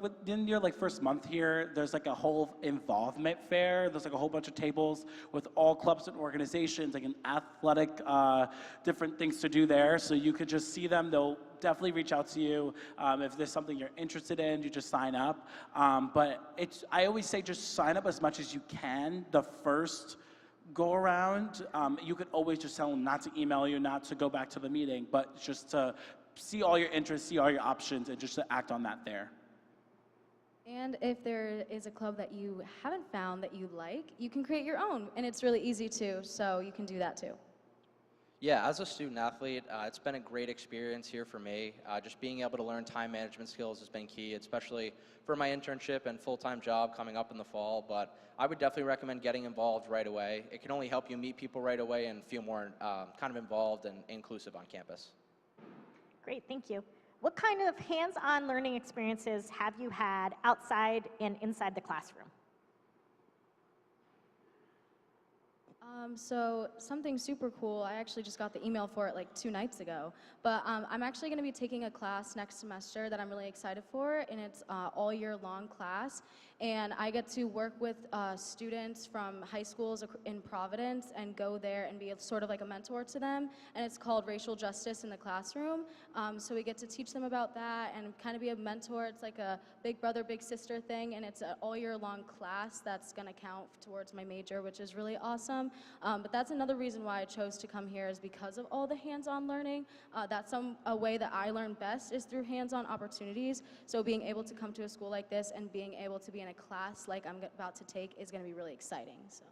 within your like first month here, there's like a whole involvement fair. There's like a whole bunch of tables with all clubs and organizations, like an athletic, different things to do there. So you could just see them. They'll definitely reach out to you. If there's something you're interested in, you just sign up. But I always say just sign up as much as you can the first go around. You could always just tell them not to email you, not to go back to the meeting, but just to see all your interests, see all your options, and just to act on that there. And if there is a club that you haven't found that you like, you can create your own, and it's really easy too, so you can do that too. Yeah, as a student athlete, it's been a great experience here for me. Just being able to learn time management skills has been key, especially for my internship and full-time job coming up in the fall. But I would definitely recommend getting involved right away. It can only help you meet people right away and feel more kind of involved and inclusive on campus. Great, thank you. What kind of hands-on learning experiences have you had outside and inside the classroom? So something super cool, I actually just got the email for it like 2 nights ago, but I'm actually going to be taking a class next semester that I'm really excited for, and it's all year long class, And I get to work with students from high schools in Providence and go there and be sort of like a mentor to them. And it's called Racial Justice in the Classroom. So we get to teach them about that and kind of be a mentor. It's like a big brother, big sister thing, and it's an all-year-long class that's going to count towards my major, which is really awesome. But that's another reason why I chose to come here, is because of all the hands-on learning. That's a way that I learn best, is through hands-on opportunities. So being able to come to a school like this and being able to be in a class like I'm about to take is going to be really exciting. So.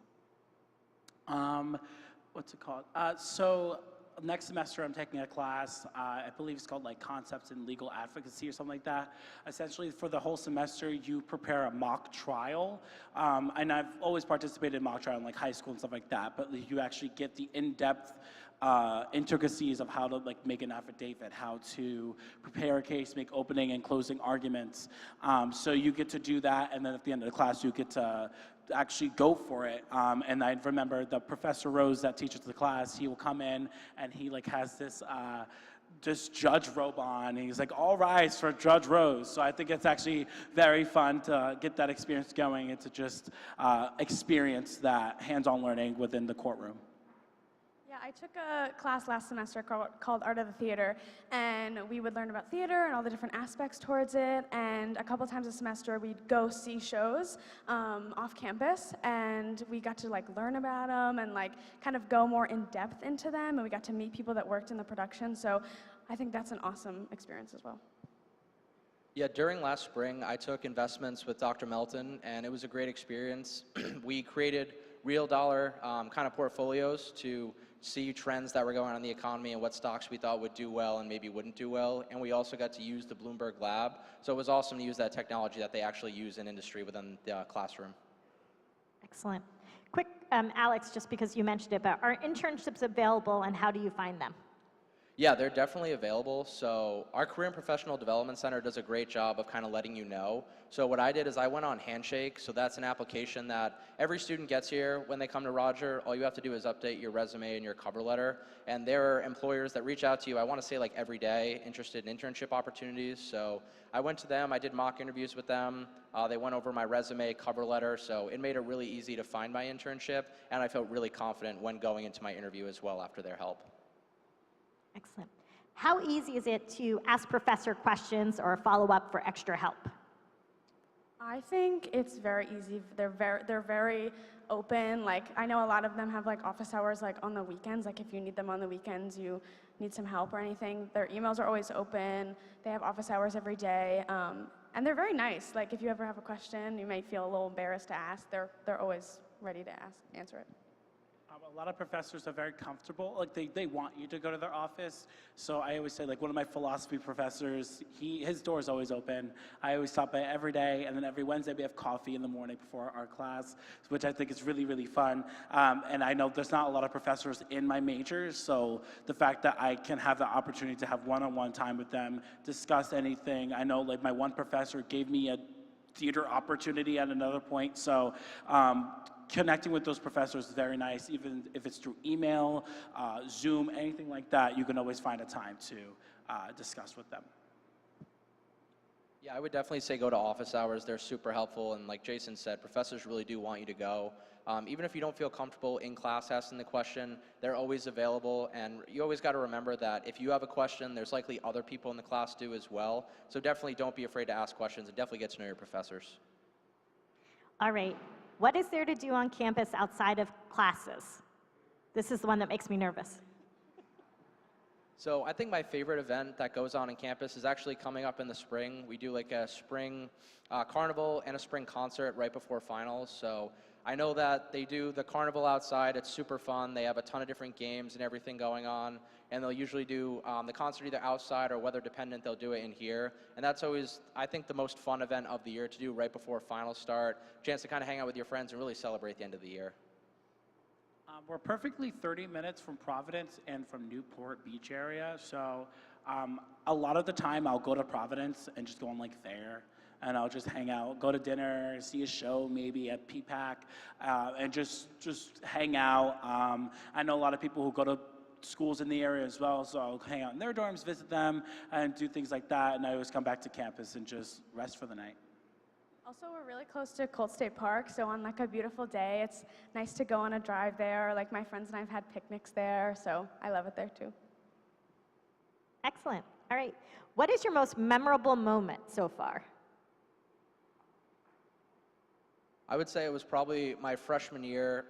What's it called? So next semester I'm taking a class, I believe it's called like Concepts in Legal Advocacy or something like that. Essentially for the whole semester you prepare a mock trial. And I've always participated in mock trial in like high school and stuff like that, but you actually get the in-depth intricacies of how to like make an affidavit, how to prepare a case, make opening and closing arguments. So you get to do that, and then at the end of the class you get to actually go for it. And I remember the Professor Rose that teaches the class, he will come in and he like has this judge robe on, and he's like, all rise for Judge Rose. So I think it's actually very fun to get that experience going and to just experience that hands-on learning within the courtroom. I took a class last semester called Art of the Theater, and we would learn about theater and all the different aspects towards it, and a couple times a semester we'd go see shows off campus, and we got to like learn about them and like kind of go more in depth into them, and we got to meet people that worked in the production, so I think that's an awesome experience as well. Yeah, during last spring, I took investments with Dr. Melton, and it was a great experience. We created real dollar kind of portfolios to see trends that were going on in the economy and what stocks we thought would do well and maybe wouldn't do well. And we also got to use the Bloomberg Lab. So it was awesome to use that technology that they actually use in industry within the classroom. Excellent. Quick, Alex, just because you mentioned it, but are internships available and how do you find them? Yeah, they're definitely available. So our Career and Professional Development Center does a great job of kind of letting you know. So what I did is I went on Handshake. So that's an application that every student gets here when they come to Roger. All you have to do is update your resume and your cover letter. And there are employers that reach out to you, I want to say like every day, interested in internship opportunities. So I went to them, I did mock interviews with them. They went over my resume, cover letter. So it made it really easy to find my internship. And I felt really confident when going into my interview as well after their help. Excellent. How easy is it to ask professor questions or follow up for extra help? I think it's very easy. They're very open. Like, I know a lot of them have like office hours like on the weekends. Like if you need them on the weekends, you need some help or anything, their emails are always open. They have office hours every day. And they're very nice. Like if you ever have a question, you might feel a little embarrassed to ask, they're always ready to answer it. A lot of professors are very comfortable. Like they want you to go to their office. So I always say, like one of my philosophy professors, his door is always open. I always stop by every day, and then every Wednesday we have coffee in the morning before our class, which I think is really, really fun. And I know there's not a lot of professors in my major, so the fact that I can have the opportunity to have one-on-one time with them, discuss anything. I know like my one professor gave me a theater opportunity at another point, so connecting with those professors is very nice, even if it's through email, Zoom, anything like that, you can always find a time to discuss with them. Yeah, I would definitely say go to office hours. They're super helpful, and like Jason said, professors really do want you to go. Even if you don't feel comfortable in class asking the question, they're always available, and you always got to remember that if you have a question, there's likely other people in the class do as well. So definitely don't be afraid to ask questions, and definitely get to know your professors. All right. What is there to do on campus outside of classes? This is the one that makes me nervous. So I think my favorite event that goes on campus is actually coming up in the spring. We do like a spring carnival and a spring concert right before finals. So I know that they do the carnival outside. It's super fun. They have a ton of different games and everything going on. And they'll usually do the concert either outside or weather dependent, they'll do it in here. And that's always, I think, the most fun event of the year to do right before finals start. Chance to kind of hang out with your friends and really celebrate the end of the year. We're perfectly 30 minutes from Providence and from Newport Beach area. So a lot of the time I'll go to Providence and just go on like there. And I'll just hang out, go to dinner, see a show maybe at PPAC, and just hang out. I know a lot of people who go to schools in the area as well, so I'll hang out in their dorms, visit them, and do things like that, and I always come back to campus and just rest for the night. Also, we're really close to Colt State Park, so on like a beautiful day, it's nice to go on a drive there. Like my friends and I have had picnics there, so I love it there too. Excellent. All right. What is your most memorable moment so far? I would say it was probably my freshman year.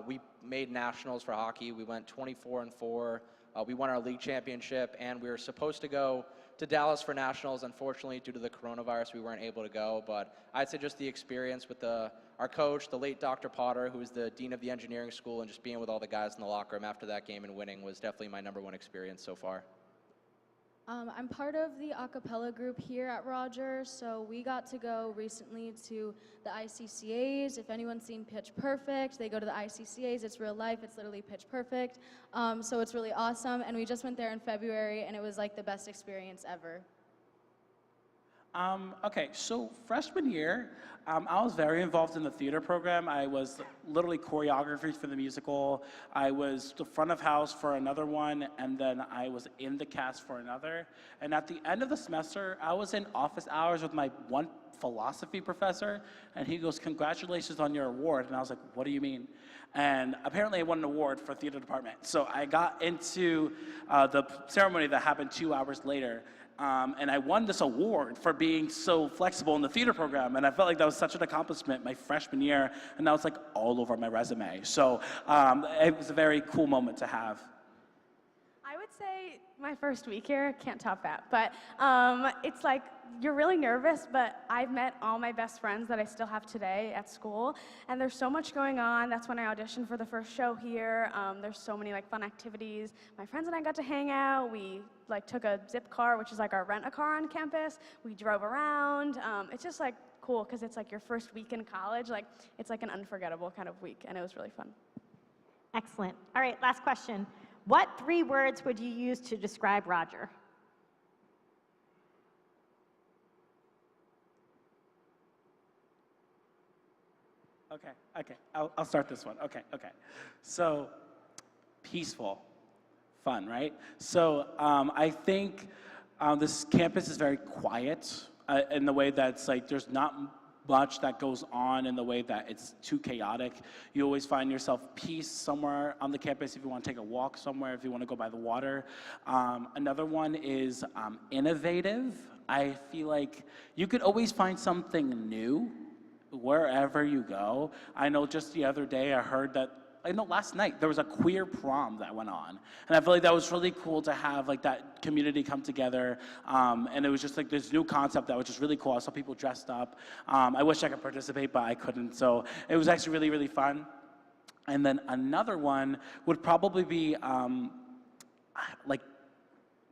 We made nationals for hockey. We went 24-4. We won our league championship, and we were supposed to go to Dallas for nationals. Unfortunately, due to the coronavirus, we weren't able to go. But I'd say just the experience with our coach, the late Dr. Potter, who was the dean of the engineering school, and just being with all the guys in the locker room after that game and winning was definitely my #1 experience so far. I'm part of the a cappella group here at Roger, so we got to go recently to the ICCAs. If anyone's seen Pitch Perfect, they go to the ICCAs. It's real life. It's literally Pitch Perfect. So it's really awesome, and we just went there in February, and it was like the best experience ever. Okay, so freshman year, I was very involved in the theater program. I was literally choreography for the musical. I was the front of house for another one, and then I was in the cast for another. And at the end of the semester, I was in office hours with my one philosophy professor, and he goes, "Congratulations on your award." And I was like, "What do you mean?" And apparently I won an award for theater department. So I got into the ceremony that happened 2 hours later. And I won this award for being so flexible in the theater program, and I felt like that was such an accomplishment my freshman year, and that was like all over my resume. So it was a very cool moment to have. I would say my first week here, can't top that, but it's like you're really nervous, but I've met all my best friends that I still have today at school, and there's so much going on. That's when I auditioned for the first show here. There's so many like fun activities. My friends and I got to hang out. We like took a zip car, which is like our rent-a-car on campus. We drove around. It's just like cool because it's like your first week in college. Like it's like an unforgettable kind of week, and it was really fun. Excellent. All right, last question. What 3 words would you use to describe Roger? Okay, I'll start this one. Okay. So, peaceful, fun, right? So I think this campus is very quiet in the way that's like there's not much that goes on in the way that it's too chaotic. You always find yourself peace somewhere on the campus if you want to take a walk somewhere, if you want to go by the water. Another one is innovative. I feel like you could always find something new wherever you go. I know just the other day last night there was a queer prom that went on, and I feel like that was really cool to have like that community come together, and it was just like this new concept that was just really cool. I saw people dressed up. I wish I could participate, but I couldn't, so it was actually really, really fun. And then another one would probably be like,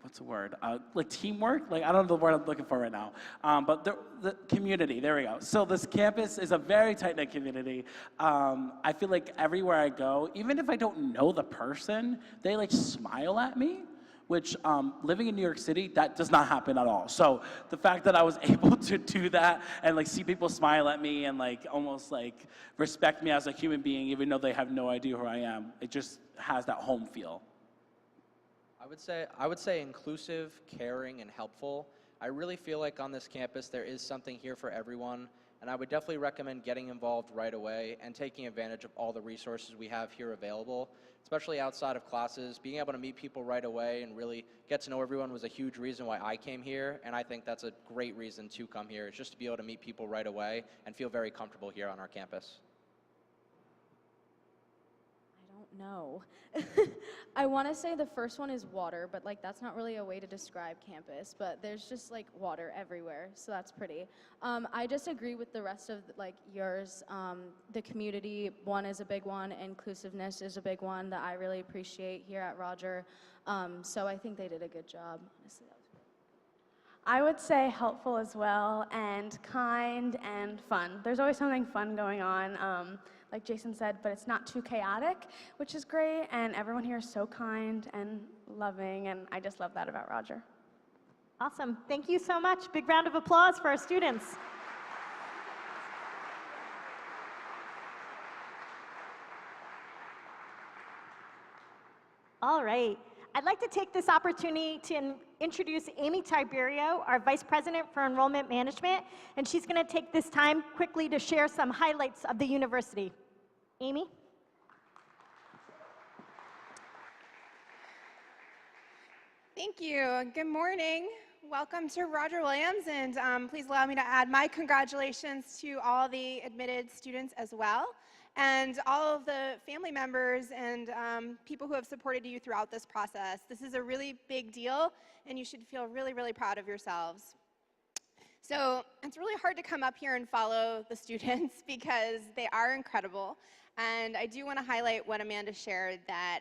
what's the word? Like teamwork? Like, I don't know the word I'm looking for right now. But the community, there we go. So this campus is a very tight-knit community. I feel like everywhere I go, even if I don't know the person, they like smile at me, which living in New York City, that does not happen at all. So the fact that I was able to do that and like see people smile at me and like almost like respect me as a human being, even though they have no idea who I am, it just has that home feel. I would say inclusive, caring, and helpful. I really feel like on this campus there is something here for everyone, and I would definitely recommend getting involved right away and taking advantage of all the resources we have here available, especially outside of classes. Being able to meet people right away and really get to know everyone was a huge reason why I came here, and I think that's a great reason to come here. It's just to be able to meet people right away and feel very comfortable here on our campus. No. I want to say the first one is water, but like that's not really a way to describe campus, but there's just like water everywhere, so that's pretty. I just agree with the rest of like yours. The community one is a big one, inclusiveness is a big one that I really appreciate here at Roger. So I think they did a good job. Honestly, that was great. I would say helpful as well, and kind and fun. There's always something fun going on. Like Jason said, but it's not too chaotic, which is great, and everyone here is so kind and loving, and I just love that about Roger. Awesome. Thank you so much. Big round of applause for our students. All right. I'd like to take this opportunity to introduce Amy Tiberio, our Vice President for Enrollment Management, and she's going to take this time quickly to share some highlights of the university. Amy? Thank you. Good morning. Welcome to Roger Williams, and please allow me to add my congratulations to all the admitted students as well, and all of the family members and people who have supported you throughout this process. This is a really big deal, and you should feel really, really proud of yourselves. So it's really hard to come up here and follow the students because they are incredible. And I do want to highlight what Amanda shared, that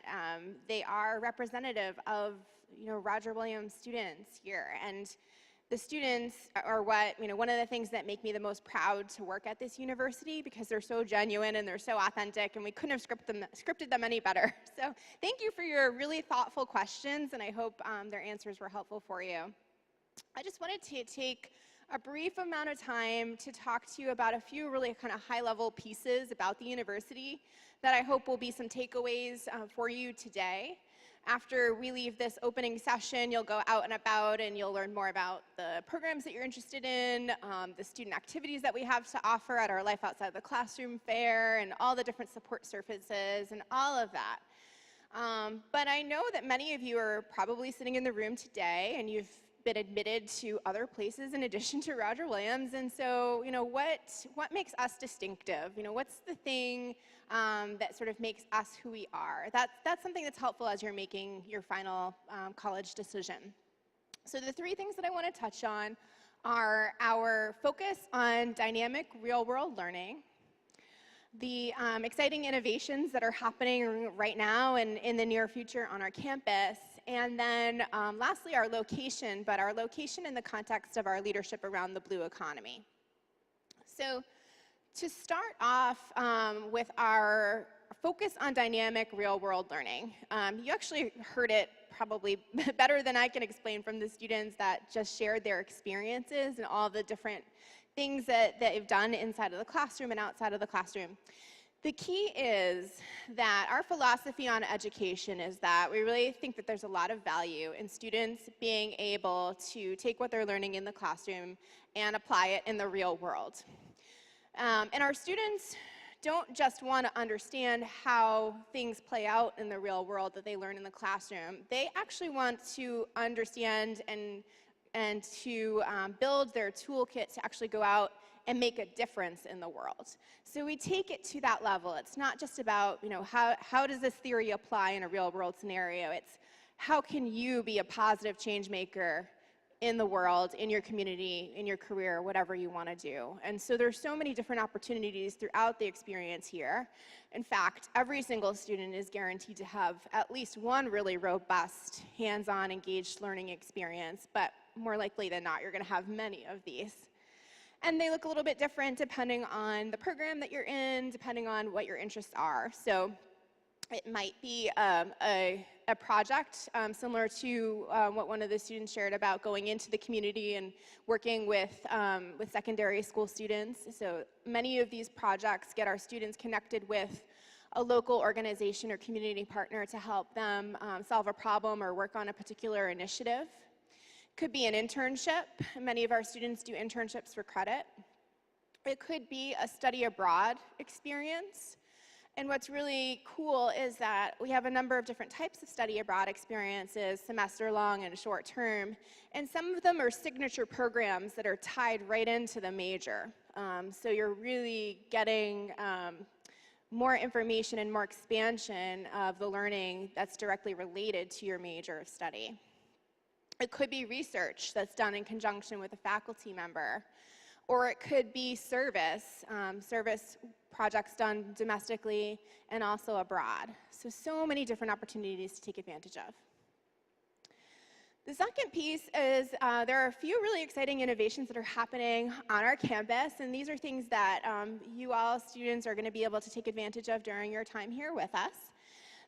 they are representative of Roger Williams students here. And the students are one of the things that make me the most proud to work at this university, because they're so genuine and they're so authentic, and we couldn't have scripted them any better. So thank you for your really thoughtful questions, and I hope their answers were helpful for you. I just wanted to take a brief amount of time to talk to you about a few really kind of high-level pieces about the university that I hope will be some takeaways for you today. After we leave this opening session, you'll go out and about and you'll learn more about the programs that you're interested in, the student activities that we have to offer at our Life Outside the Classroom fair, and all the different support services and all of that. But I know that many of you are probably sitting in the room today and you've been admitted to other places in addition to Roger Williams, and so what makes us distinctive? What's the thing that sort of makes us who we are? That's something that's helpful as you're making your final college decision. So the three things that I want to touch on are our focus on dynamic real-world learning, the exciting innovations that are happening right now and in the near future on our campus, and then lastly, our location, but our location in the context of our leadership around the blue economy. So to start off with our focus on dynamic real-world learning, you actually heard it probably better than I can explain from the students that just shared their experiences and all the different things that they've done inside of the classroom and outside of the classroom. The key is that our philosophy on education is that we really think that there's a lot of value in students being able to take what they're learning in the classroom and apply it in the real world. And our students don't just want to understand how things play out in the real world that they learn in the classroom. They actually want to understand and to build their toolkit to actually go out and make a difference in the world. So we take it to that level. It's not just about, how does this theory apply in a real world scenario? It's how can you be a positive change maker in the world, in your community, in your career, whatever you want to do. And so there's so many different opportunities throughout the experience here. In fact, every single student is guaranteed to have at least one really robust, hands-on, engaged learning experience, but more likely than not, you're going to have many of these. And they look a little bit different depending on the program that you're in, depending on what your interests are. So it might be a project similar to what one of the students shared about going into the community and working with secondary school students. So many of these projects get our students connected with a local organization or community partner to help them solve a problem or work on a particular initiative. Could be an internship. Many of our students do internships for credit. It could be a study abroad experience. And what's really cool is that we have a number of different types of study abroad experiences, semester long and short term. And some of them are signature programs that are tied right into the major. So you're really getting more information and more expansion of the learning that's directly related to your major of study. It could be research that's done in conjunction with a faculty member, or it could be service projects done domestically and also abroad. So many different opportunities to take advantage of. The second piece is there are a few really exciting innovations that are happening on our campus, and these are things that you all students are going to be able to take advantage of during your time here with us.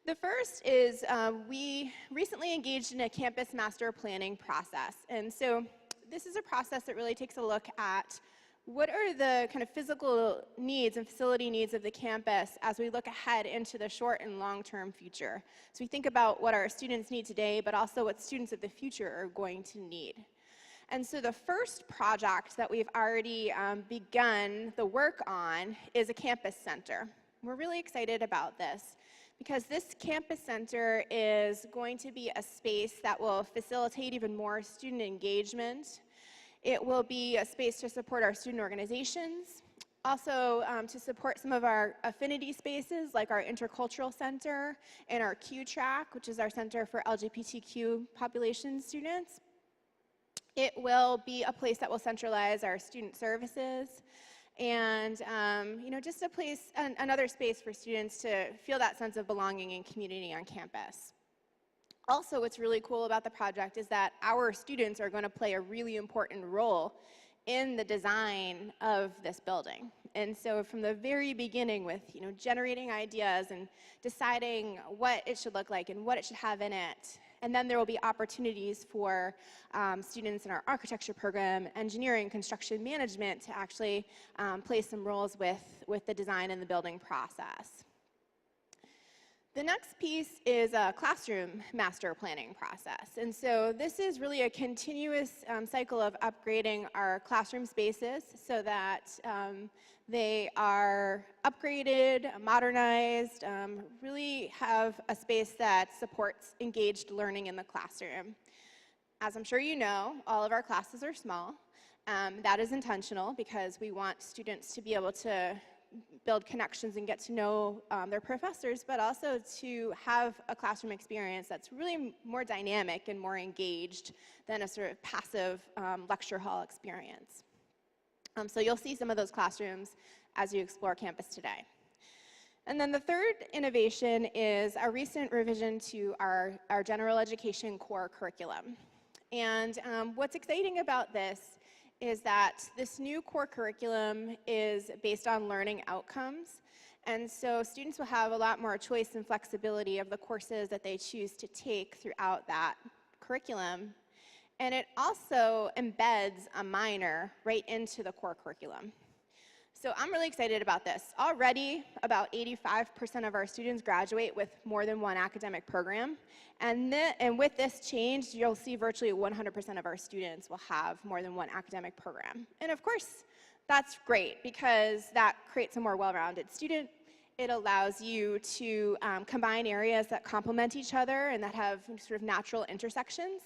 The first is we recently engaged in a campus master planning process. And so this is a process that really takes a look at what are the kind of physical needs and facility needs of the campus as we look ahead into the short and long-term future? So we think about what our students need today, but also what students of the future are going to need. And so the first project that we've already begun the work on is a campus center. We're really excited about this because this campus center is going to be a space that will facilitate even more student engagement. It will be a space to support our student organizations, also to support some of our affinity spaces like our intercultural center and our Q track, which is our center for LGBTQ population students. It will be a place that will centralize our student services and just a place, another space for students to feel that sense of belonging and community on campus. Also, what's really cool about the project is that our students are going to play a really important role in the design of this building. And so from the very beginning with, generating ideas and deciding what it should look like and what it should have in it. And then there will be opportunities for students in our architecture program, engineering, construction management to actually play some roles with the design and the building process. The next piece is a classroom master planning process. And so this is really a continuous cycle of upgrading our classroom spaces so that they are upgraded, modernized, really have a space that supports engaged learning in the classroom. As I'm sure you know, all of our classes are small. That is intentional because we want students to be able to build connections and get to know their professors, but also to have a classroom experience that's really more dynamic and more engaged than a sort of passive lecture hall experience. So you'll see some of those classrooms as you explore campus today. And then the third innovation is a recent revision to our general education core curriculum. And what's exciting about this is that this new core curriculum is based on learning outcomes. And so students will have a lot more choice and flexibility of the courses that they choose to take throughout that curriculum. And it also embeds a minor right into the core curriculum. So I'm really excited about this. Already, about 85% of our students graduate with more than one academic program. And with this change, you'll see virtually 100% of our students will have more than one academic program. And of course, that's great because that creates a more well-rounded student. It allows you to combine areas that complement each other and that have sort of natural intersections,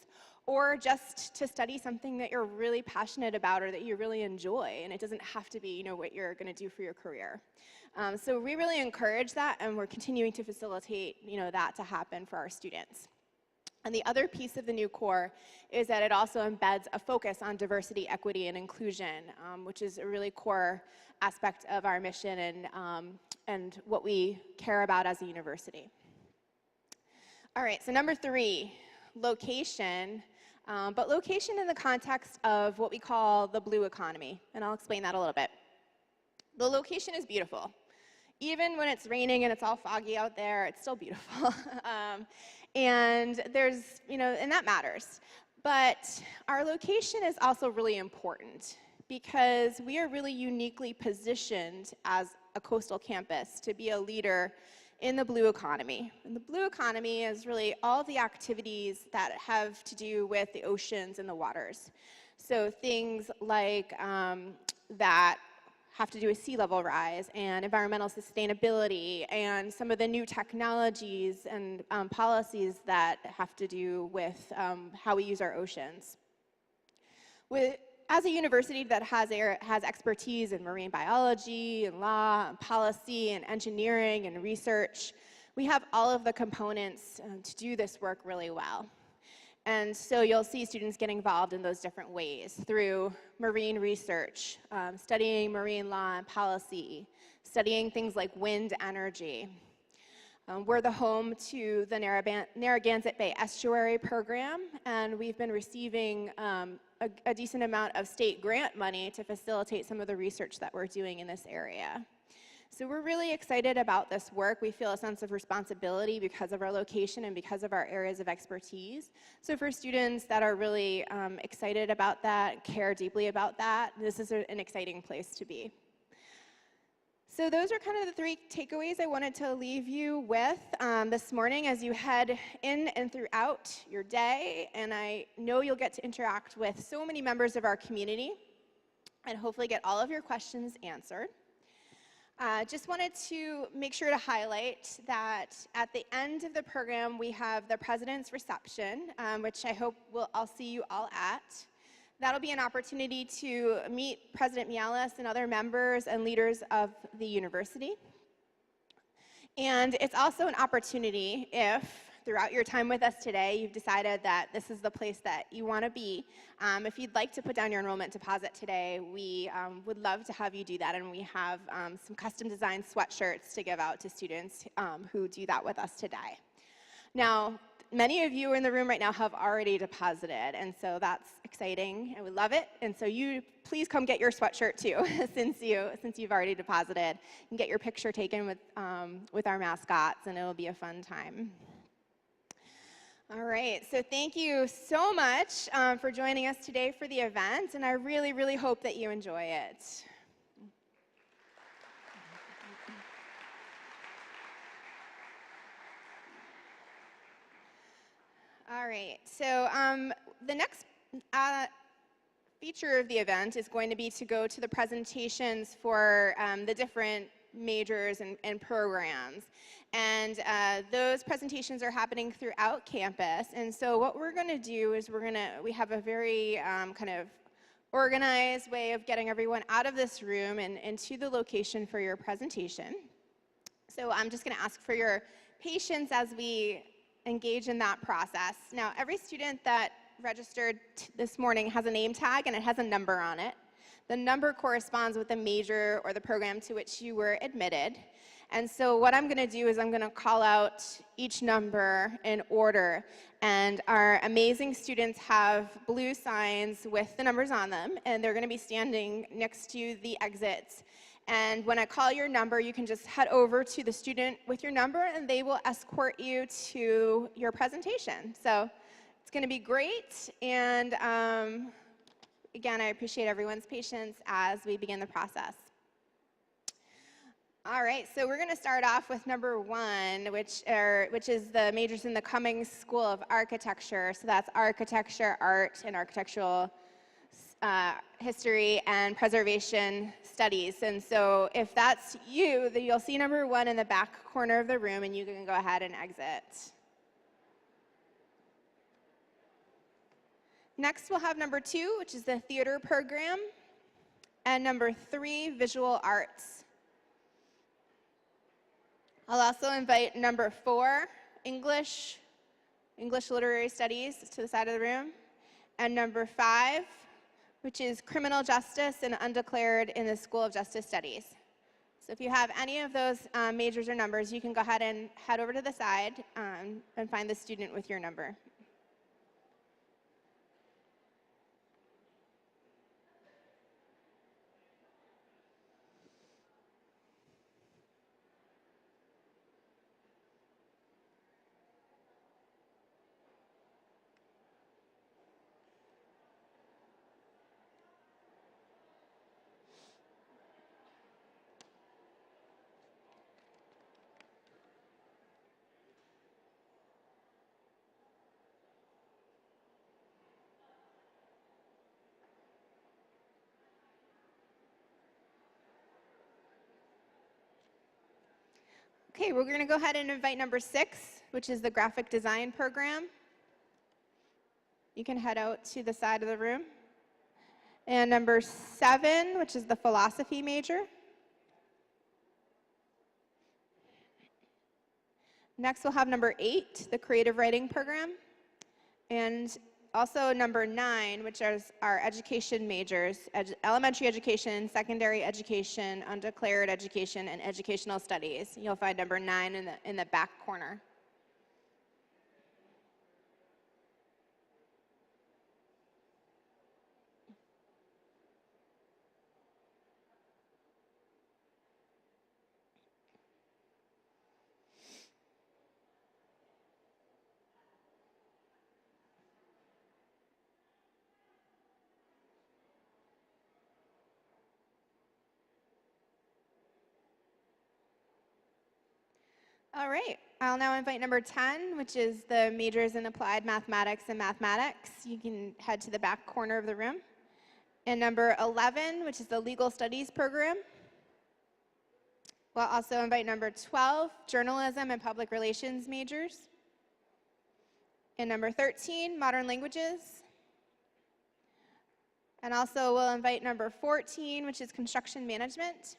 or just to study something that you're really passionate about or that you really enjoy, and it doesn't have to be what you're going to do for your career. So we really encourage that, and we're continuing to facilitate that to happen for our students. And the other piece of the new core is that it also embeds a focus on diversity, equity, and inclusion, which is a really core aspect of our mission and what we care about as a university. All right, so number 3, location. But location in the context of what we call the blue economy, and I'll explain that a little bit. The location is beautiful. Even when it's raining and it's all foggy out there, it's still beautiful. And there's, and that matters. But our location is also really important because we are really uniquely positioned as a coastal campus to be a leader in the blue economy. And the blue economy is really all the activities that have to do with the oceans and the waters. So things like that have to do with sea level rise and environmental sustainability and some of the new technologies and policies that have to do with how we use our oceans. As a university that has expertise in marine biology and law and policy and engineering and research, we have all of the components to do this work really well. And so you'll see students get involved in those different ways through marine research, studying marine law and policy, studying things like wind energy. We're the home to the Narragansett Bay Estuary Program, and we've been receiving a decent amount of state grant money to facilitate some of the research that we're doing in this area. So we're really excited about this work. We feel a sense of responsibility because of our location and because of our areas of expertise. So for students that are really excited about that, care deeply about that, this is an exciting place to be. So those are kind of the 3 takeaways I wanted to leave you with this morning as you head in and throughout your day. And I know you'll get to interact with so many members of our community and hopefully get all of your questions answered. Just wanted to make sure to highlight that at the end of the program, we have the President's Reception, which I hope I'll see you all at. That'll be an opportunity to meet President Mialis and other members and leaders of the university. And it's also an opportunity if, throughout your time with us today, you've decided that this is the place that you want to be. If you'd like to put down your enrollment deposit today, we would love to have you do that, and we have some custom designed sweatshirts to give out to students who do that with us today. Now, many of you in the room right now have already deposited, and so that's exciting, and we love it. And so you please come get your sweatshirt too, since you've already deposited, and get your picture taken with our mascots, and it'll be a fun time. All right, so thank you so much for joining us today for the event, and I really, really hope that you enjoy it. All right, so the next feature of the event is going to be to go to the presentations for the different majors and programs. And those presentations are happening throughout campus. And so what we're going to do is we have a very kind of organized way of getting everyone out of this room and to the location for your presentation. So I'm just going to ask for your patience as we engage in that process. Now, every student that registered this morning has a name tag and it has a number on it. The number corresponds with the major or the program to which you were admitted. And so what I'm going to do is I'm going to call out each number in order. And our amazing students have blue signs with the numbers on them, and they're going to be standing next to the exits. And when I call your number, you can just head over to the student with your number, and they will escort you to your presentation. So it's going to be great. And again, I appreciate everyone's patience as we begin the process. All right, so we're going to start off with number 1, which is the majors in the Cummings School of Architecture. So that's architecture, art, and architectural history and preservation studies. And so if that's you, then you'll see number 1 in the back corner of the room, and you can go ahead and exit. Next, we'll have number 2, which is the theater program, and number 3, visual arts. I'll also invite number 4, English literary studies, to the side of the room, and number 5, which is criminal justice and undeclared in the School of Justice Studies. So if you have any of those majors or numbers, you can go ahead and head over to the side and find the student with your number. Okay, we're going to go ahead and invite number 6, which is the graphic design program. You can head out to the side of the room. And number 7, which is the philosophy major. Next, we'll have number 8, the creative writing program. And also number 9, which is our education majors, elementary education, secondary education, undeclared education, and educational studies. You'll find number 9 in the back corner. All right, I'll now invite number 10, which is the majors in applied mathematics and mathematics. You can head to the back corner of the room. And number 11, which is the legal studies program. We'll also invite number 12, journalism and public relations majors. And number 13, modern languages. And also we'll invite number 14, which is construction management.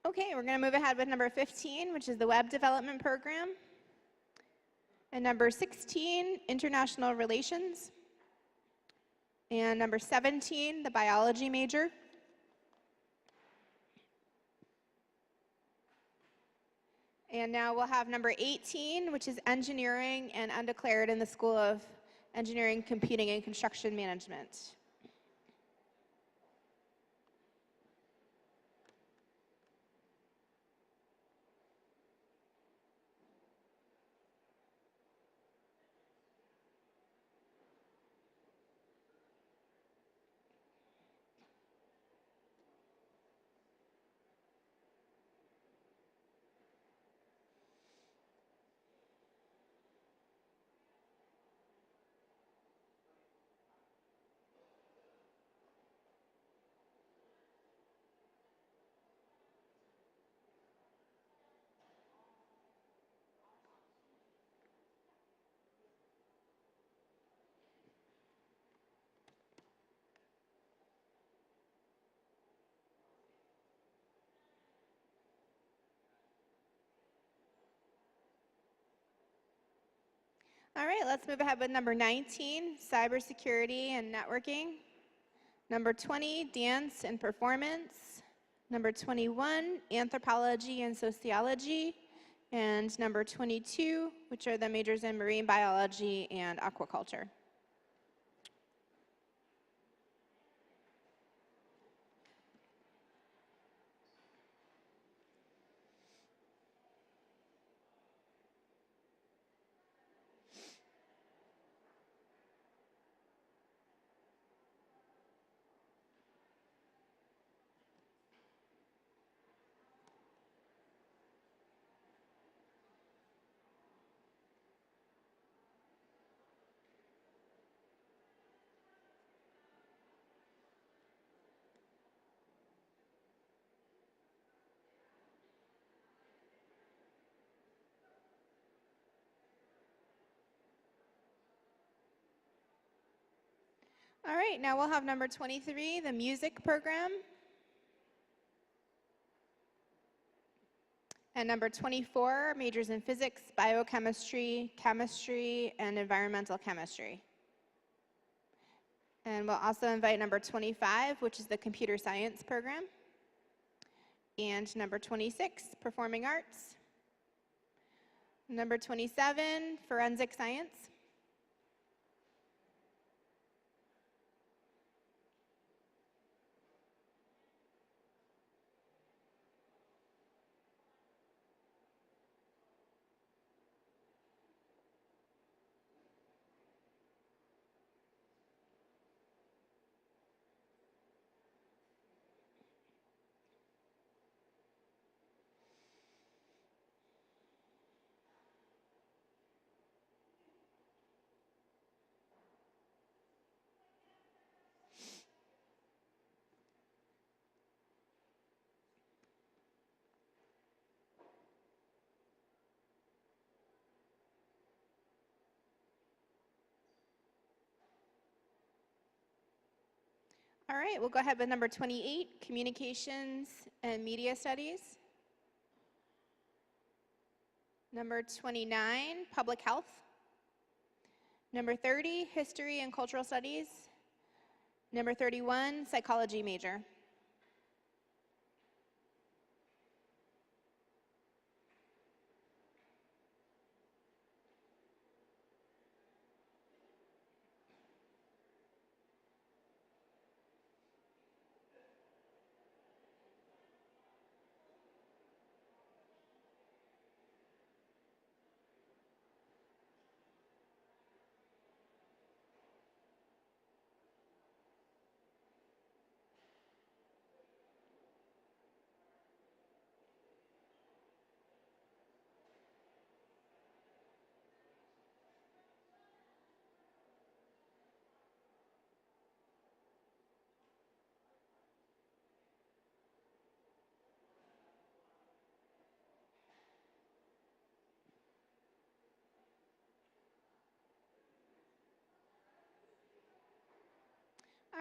Okay, we're going to move ahead with number 15, which is the web development program. And number 16, international relations. And number 17, the biology major. And now we'll have number 18, which is engineering and undeclared in the School of Engineering, Computing, and Construction Management. All right, let's move ahead with number 19, cybersecurity and networking. Number 20, dance and performance. Number 21, anthropology and sociology. And number 22, which are the majors in marine biology and aquaculture. All right, now we'll have number 23, the music program. And number 24, majors in physics, biochemistry, chemistry, and environmental chemistry. And we'll also invite number 25, which is the computer science program. And number 26, performing arts. Number 27, forensic science. All right, we'll go ahead with number 28, communications and media studies. Number 29, public health. Number 30, history and cultural studies. Number 31, psychology major.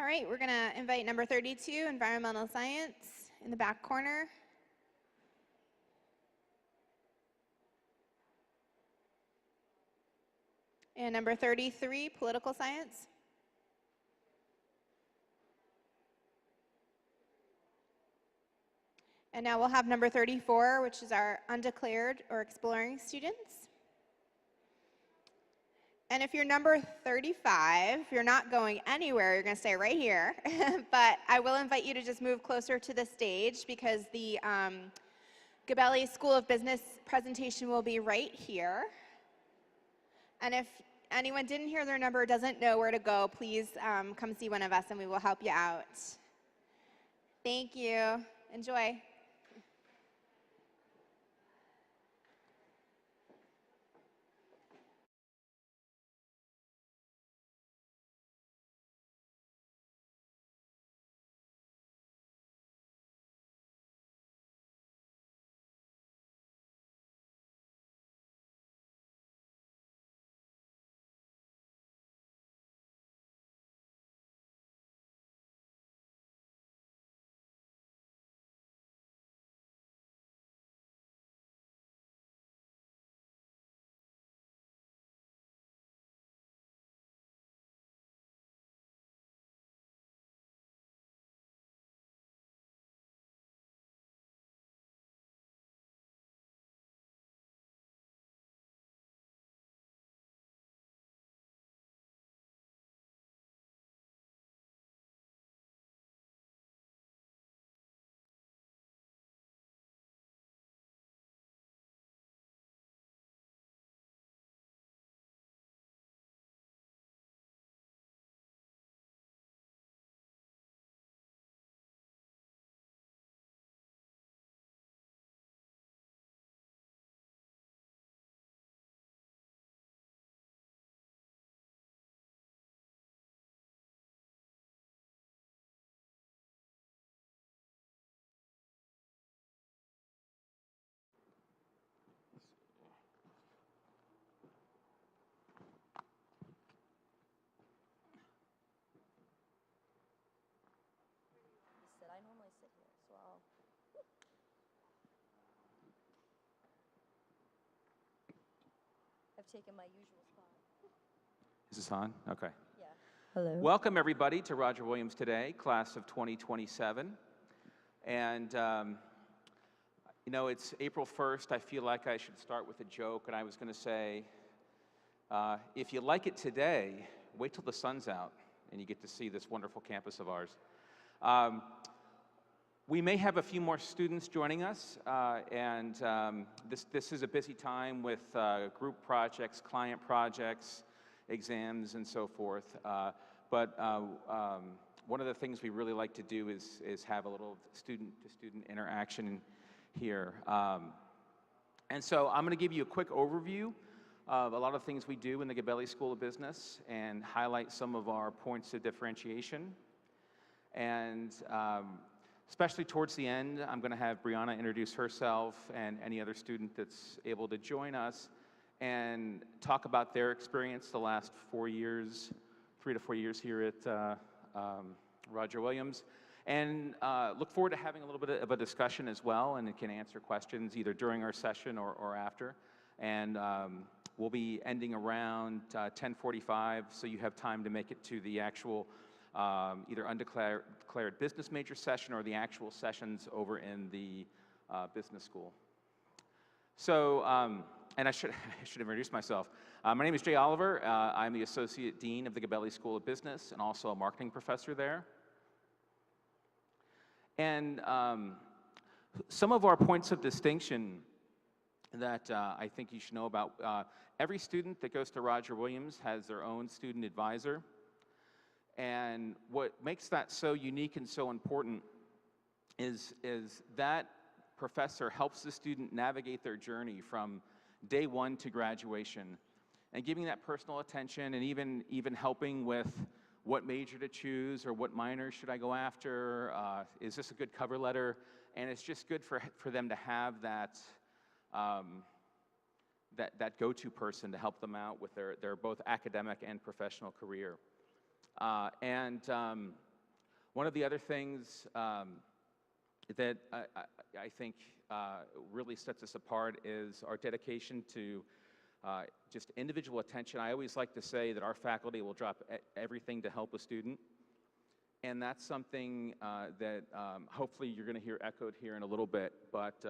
All right, we're going to invite number 32, environmental science, in the back corner. And number 33, political science. And now we'll have number 34, which is our undeclared or exploring students. And if you're number 35, you're not going anywhere, you're going to stay right here. But I will invite you to just move closer to the stage because the Gabelli School of Business presentation will be right here. And if anyone didn't hear their number or doesn't know where to go, please come see one of us and we will help you out. Thank you. Enjoy. I normally sit here, so I'll. I've taken my usual spot. Is this on? Okay. Yeah. Hello. Welcome, everybody, to Roger Williams Today, class of 2027. And, you know, it's April 1st. I feel like I should start with a joke, and I was going to say, if you like it today, wait till the sun's out, and you get to see this wonderful campus of ours. We may have a few more students joining us, and this is a busy time with group projects, client projects, exams, and so forth. But one of the things we really like to do is have a little student-to-student interaction here. And so I'm going to give you a quick overview of a lot of things we do in the Gabelli School of Business and highlight some of our points of differentiation. And especially towards the end, I'm going to have Brianna introduce herself and any other student that's able to join us and talk about their experience the last 4 years, 3 to 4 years here at Roger Williams. And look forward to having a little bit of a discussion as well, and it can answer questions either during our session or after. And We'll be ending around 10:45, so you have time to make it to the actual either undeclared business major session or the actual sessions over in the business school. So, and I should have introduced myself. My name is Jay Oliver. I'm the Associate Dean of the Gabelli School of Business and also a marketing professor there. And some of our points of distinction that I think you should know about. Every student that goes to Roger Williams has their own student advisor. And what makes that so unique and so important is that professor helps the student navigate their journey from day one to graduation, and giving that personal attention, and even helping with what major to choose or what minor should I go after. Is this a good cover letter? And it's just good for them to have that that go-to person to help them out with their both academic and professional career. One of the other things that I think really sets us apart is our dedication to just individual attention. I always like to say that our faculty will drop everything to help a student. And that's something that hopefully you're going to hear echoed here in a little bit. But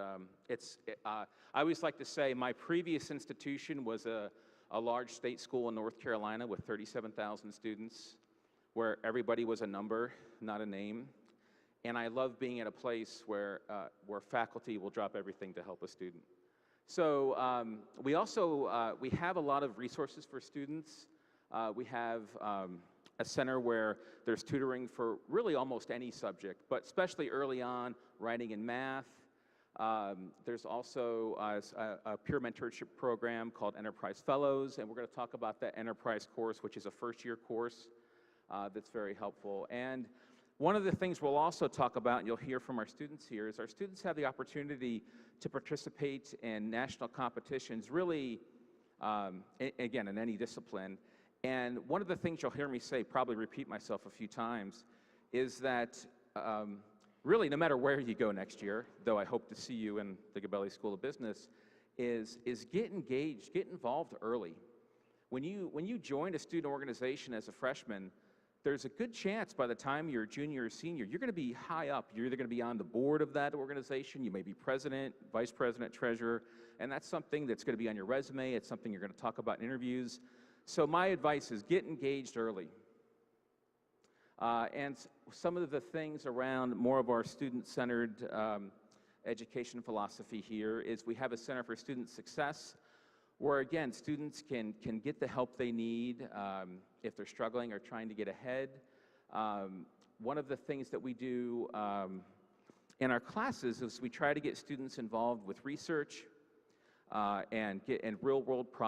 I always like to say my previous institution was a large state school in North Carolina with 37,000 students, where everybody was a number, not a name. And I love being at a place where faculty will drop everything to help a student. So we also we have a lot of resources for students. We have a center where there's tutoring for really almost any subject, but especially early on, writing and math. There's also a peer mentorship program called Enterprise Fellows, and we're going to talk about that Enterprise course, which is a first-year course that's very helpful. And one of the things we'll also talk about, and you'll hear from our students here, is our students have the opportunity to participate in national competitions, really, again, in any discipline. And one of the things you'll hear me say, probably repeat myself a few times, is that really no matter where you go next year, though I hope to see you in the Gabelli School of Business, is get engaged, get involved early. When you join a student organization as a freshman, there's a good chance by the time you're a junior or senior, you're going to be high up. You're either going to be on the board of that organization, you may be president, vice president, treasurer, and that's something that's going to be on your resume. It's something you're going to talk about in interviews. So my advice is get engaged early. And some of the things around more of our student-centered education philosophy here is we have a Center for Student Success, where again, students can get the help they need if they're struggling or trying to get ahead. One of the things that we do in our classes is we try to get students involved with research and real-world problems.